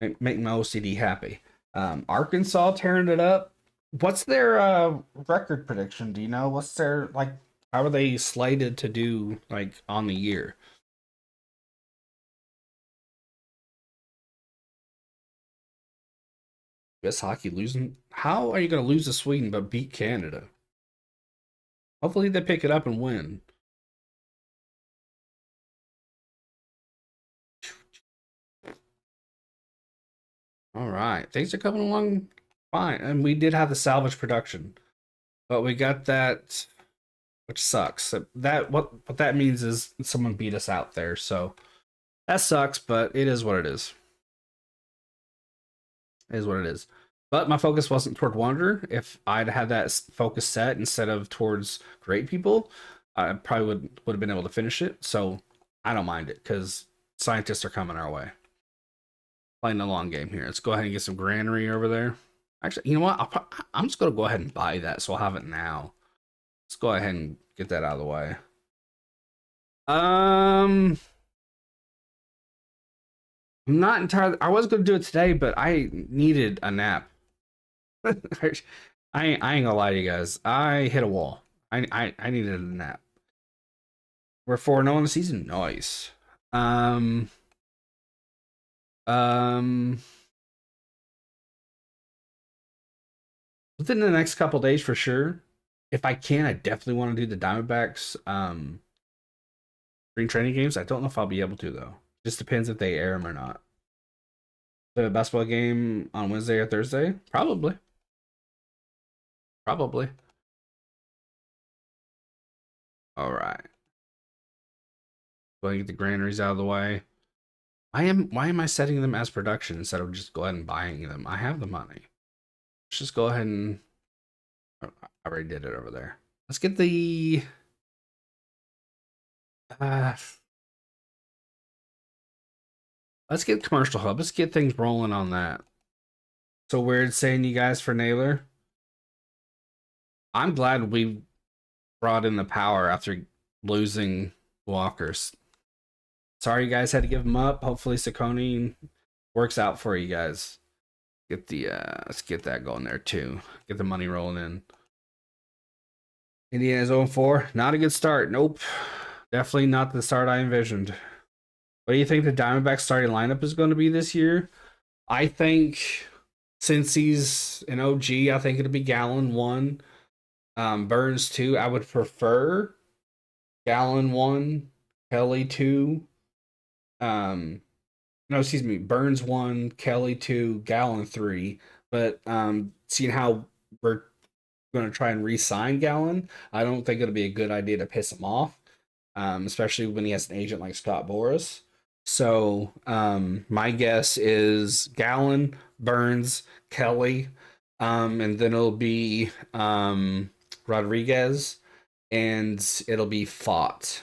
Make my OCD happy. Arkansas tearing it up. What's their record prediction? Do you know? What's their like? How are they slated to do like on the year? US hockey losing. How are you going to lose to Sweden but beat Canada? Hopefully they pick it up and win. All right, things are coming along fine, and we did have the salvage production, but we got that, which sucks. That what that means is someone beat us out there, so that sucks. But it is what it is. It is what it is. But my focus wasn't toward Wonder. If I'd had that focus set instead of towards great people, I probably would have been able to finish it. So I don't mind it because scientists are coming our way. Playing the long game here. Let's go ahead and get some granary over there. Actually, you know what? I'm just gonna go ahead and buy that, so I'll have it now. Let's go ahead and get that out of the way. I'm not entirely. I was gonna do it today, but I needed a nap. I ain't gonna lie to you guys. I hit a wall. I needed a nap. We're 4-0 in the season. Nice. Um. Um. Within the next couple days, for sure. If I can, I definitely want to do the Diamondbacks spring training games. I don't know if I'll be able to though. Just depends if they air them or not. The basketball game on Wednesday or Thursday? Probably. Probably. All right. Go ahead and get the granaries out of the way. Why am I setting them as production instead of just go ahead and buying them? I have the money. Let's just go ahead and oh, I already did it over there. Let's get the uh let's get commercial hub. Let's get things rolling on that. So weird saying you guys for Naylor. I'm glad we brought in the power after losing Walkers. Sorry you guys had to give him up. Hopefully Saccone works out for you guys. Get the let's get that going there too. Get the money rolling in. Indiana's 0-4. Not a good start. Nope. Definitely not the start I envisioned. What do you think the Diamondbacks starting lineup is going to be this year? I think since he's an OG, I think it'll be Gallon 1, Burns 2. I would prefer Gallon 1, Kelly 2. No, excuse me, Burns 1, Kelly 2, Gallon 3. But seeing how we're going to try and re-sign Gallon, I don't think it'll be a good idea to piss him off, especially when he has an agent like Scott Boras. So my guess is Gallon, Burns, Kelly, and then it'll be Rodriguez, and it'll be Fott.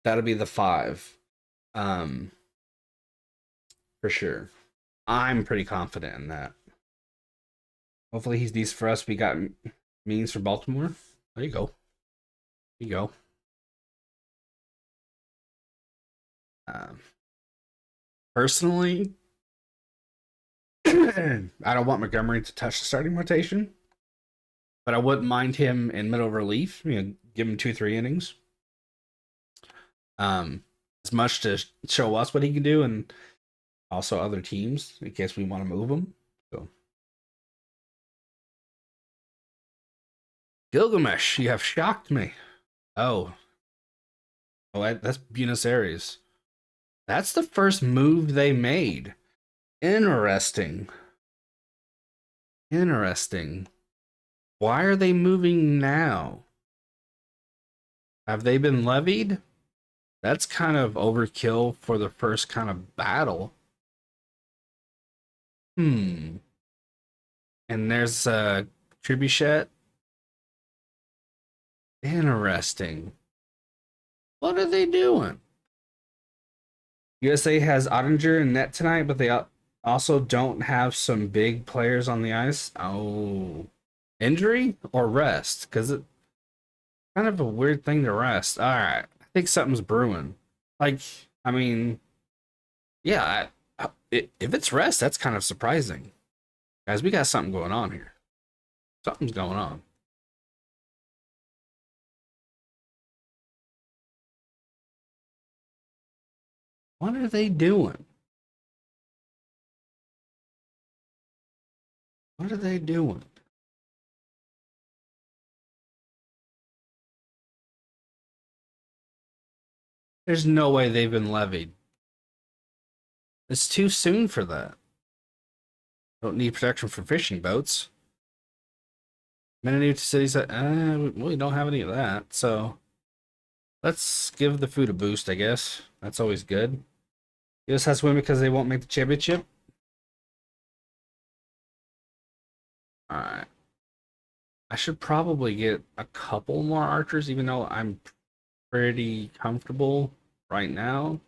That'll be the 5, for sure. I'm pretty confident in that. Hopefully he's decent for us. We got means for Baltimore. There you go. There you go. Personally, I don't want Montgomery to touch the starting rotation, but I wouldn't mind him in middle relief. Give him 2-3 innings. As much to show us what he can do, and also other teams in case we want to move him. So, Gilgamesh, you have shocked me. Oh, that's Buenos Aires. That's the first move they made. Interesting. Interesting. Why are they moving now? Have they been levied? That's kind of overkill for the first kind of battle. And there's Trebuchet. Interesting. What are they doing? USA has Ottinger and net tonight, but they also don't have some big players on the ice. Oh, injury or rest? Because it's kind of a weird thing to rest. All right, I think something's brewing. Like, I mean, yeah, if it's rest, that's kind of surprising. Guys, we got something going on here. Something's going on. What are they doing? What are they doing? There's no way they've been levied. It's too soon for that. Don't need protection for fishing boats. Many cities that we don't have any of that, so let's give the food a boost, I guess. That's always good. US has to win because they won't make the championship. Alright. I should probably get a couple more archers, even though I'm pretty comfortable right now.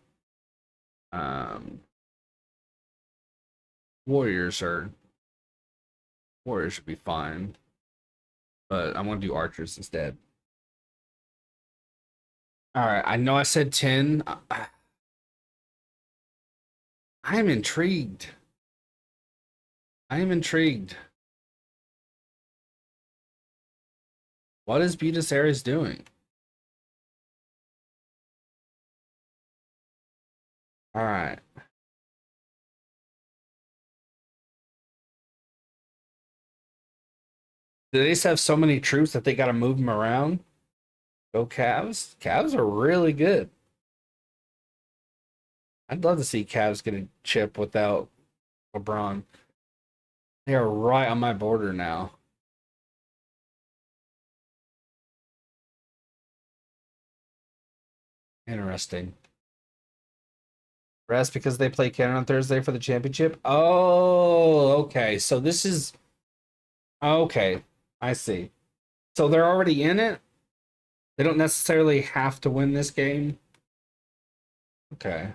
Warriors should be fine. But I want to do archers instead. Alright, I know I said 10. I'm intrigued. I am intrigued. What is Buenos Aires doing? Alright. Do they just have so many troops that they got to move them around? Go Cavs. Cavs are really good. I'd love to see Cavs get a chip without LeBron. They are right on my border now. Interesting. Rest because they play Canada on Thursday for the championship? Oh, okay. So this is... Okay, I see. So they're already in it? They don't necessarily have to win this game? Okay. I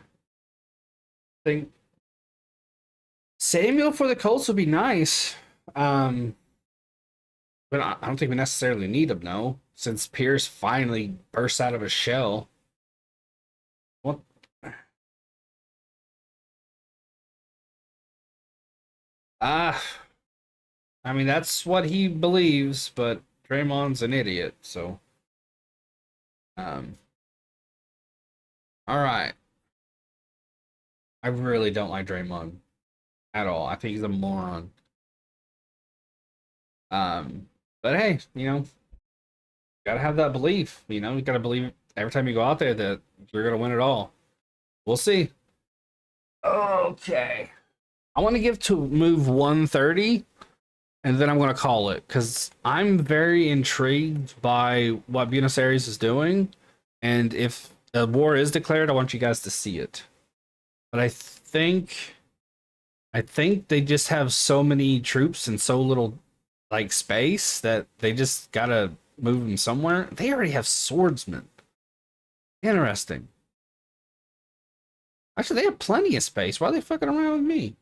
think Samuel for the Colts would be nice. But I don't think we necessarily need him, no. Since Pierce finally burst out of his shell. What? I mean, that's what he believes, but Draymond's an idiot, so. All right. I really don't like Draymond at all. I think he's a moron. But hey, gotta have that belief. You gotta believe every time you go out there that you're gonna win it all. We'll see. Okay. I want to give to move 130, and then I'm gonna call it because I'm very intrigued by what Buenos Aires is doing, and if the war is declared, I want you guys to see it. But I think they just have so many troops and so little like space that they just gotta move them somewhere. They already have swordsmen. Interesting. Actually, they have plenty of space. Why are they fucking around with me?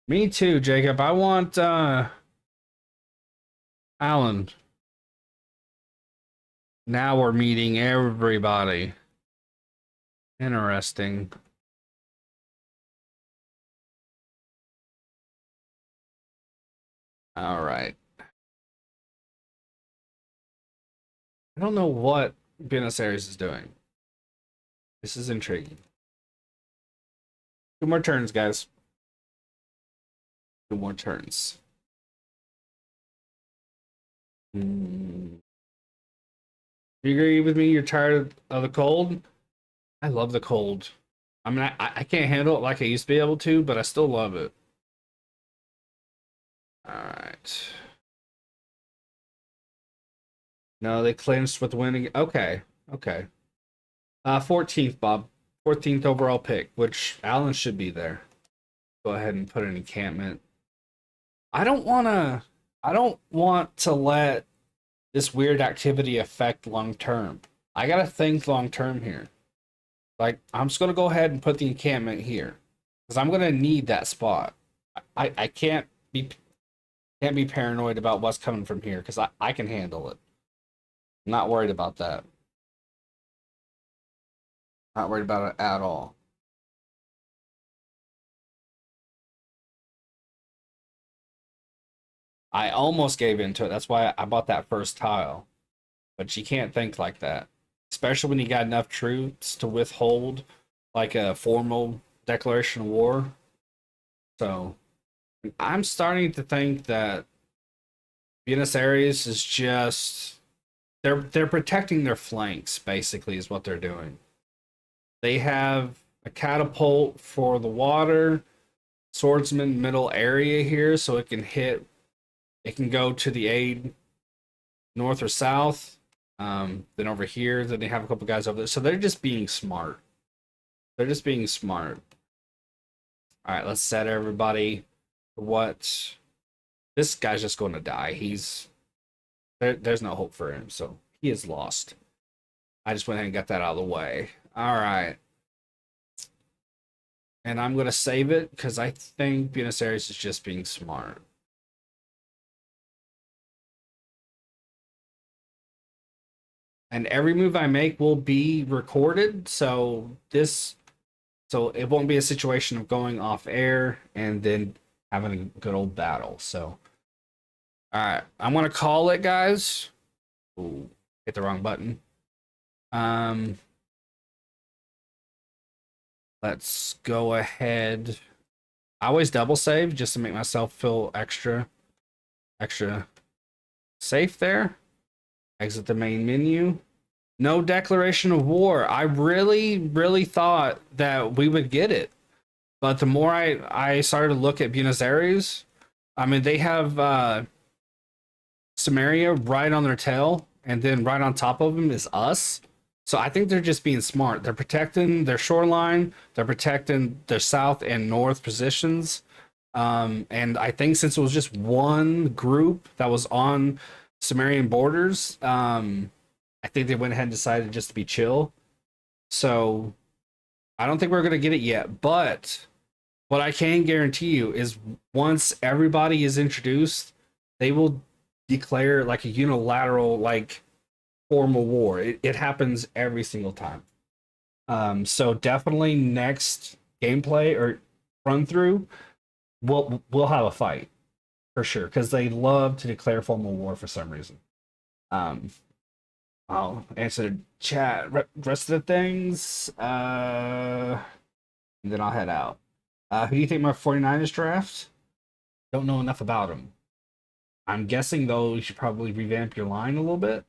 Me too, Jacob. I want Alan. Now we're meeting everybody. Interesting. All right. I don't know what Buenos Aires is doing. This is intriguing. 2 more turns, guys. 2 more turns. You agree with me? You're tired of the cold? I love the cold. I mean, I can't handle it like I used to be able to, but I still love it. All right. No, they clinched with winning. Okay. Okay. 14th, Bob. 14th overall pick, which Allen should be there. Go ahead and put an encampment. I don't want to let this weird activity affect long term. I gotta think long term here. Like, I'm just gonna go ahead and put the encampment here because I'm gonna need that spot. I can't be paranoid about what's coming from here because I can handle it. I'm not worried about that. Not worried about it at all. I almost gave into it. That's why I bought that first tile. But you can't think like that, especially when you got enough troops to withhold like a formal declaration of war. So I'm starting to think that Buenos Aires is just they're protecting their flanks, basically, is what they're doing. They have a catapult for the water, swordsman middle area here, so it can go to the aid north or south. Then over here, then they have a couple guys over there. So they're just being smart. They're just being smart. All right, let's set everybody. What? This guy's just going to die. There's no hope for him, so he is lost. I just went ahead and got that out of the way. All right. And I'm going to save it because I think Buenos Aires is just being smart. And every move I make will be recorded, so it won't be a situation of going off air and then having a good old battle. So, all right, I'm gonna call it, guys. Ooh, hit the wrong button. Let's go ahead. I always double save just to make myself feel extra safe there. Exit the main menu. No declaration of war. I really thought that we would get it. But the more I started to look at Buenos Aires, I mean, they have Samaria right on their tail, and then right on top of them is us. So I think they're just being smart. They're protecting their shoreline. They're protecting their south and north positions. And I think since it was just one group that was on Sumerian borders, I think they went ahead and decided just to be chill. So I don't think we're going to get it yet. But what I can guarantee you is once everybody is introduced, they will declare like a unilateral, like formal war. It happens every single time. So definitely next gameplay or run through, we'll have a fight for sure because they love to declare formal war for some reason. I'll answer the chat. Rest of the things, and then I'll head out. Who do you think my 49ers draft? Don't know enough about them. I'm guessing though you should probably revamp your line a little bit.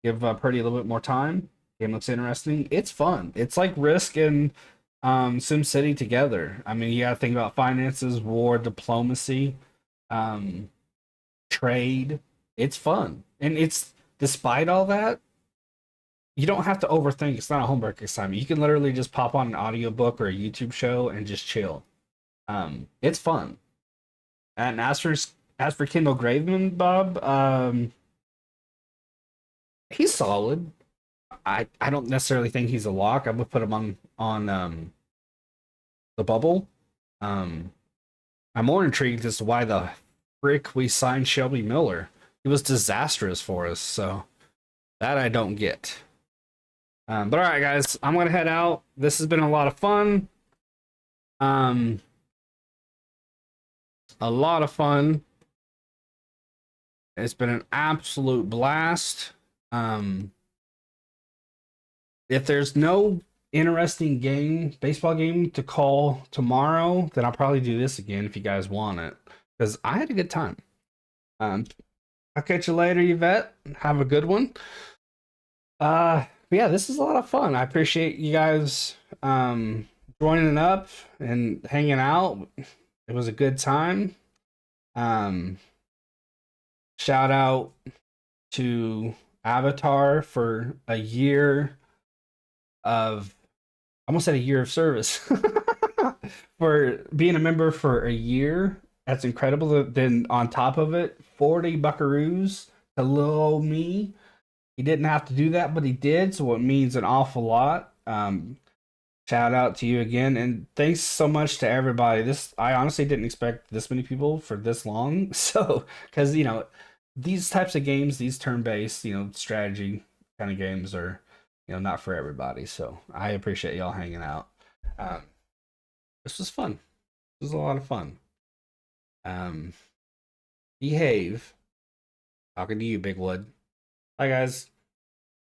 Give Purdy a little bit more time. Game looks interesting. It's fun. It's like Risk and SimCity together. I mean, you gotta think about finances, war, diplomacy, trade. It's fun. And it's despite all that, you don't have to overthink. It's not a homework assignment. You can literally just pop on an audiobook or a YouTube show and just chill. It's fun. And as for Kendall Graveman, Bob, he's solid. I don't necessarily think he's a lock. I would put him on the bubble. I'm more intrigued as to why the frick we signed Shelby Miller. He was disastrous for us, so that I don't get. But all right, guys, I'm gonna head out. This has been a lot of fun. A lot of fun. It's been an absolute blast. If there's no interesting baseball game to call tomorrow, then I'll probably do this again if you guys want it. Because I had a good time. I'll catch you later, Yvette. Have a good one. Yeah, this is a lot of fun. I appreciate you guys joining up and hanging out. It was a good time. Shout out to Avatar for a year of, I almost said a year of service. For being a member for a year. That's incredible. Then on top of it, 40 buckaroos to little old me. He didn't have to do that, but he did, so it means an awful lot. Shout out to you again, and thanks so much to everybody. This I honestly didn't expect this many people for this long. So, because these types of games, these turn-based, strategy kind of games are, not for everybody. So I appreciate y'all hanging out. Um, this was fun. This was a lot of fun. Um, behave. Talking to you, Big Wood. Bye, guys.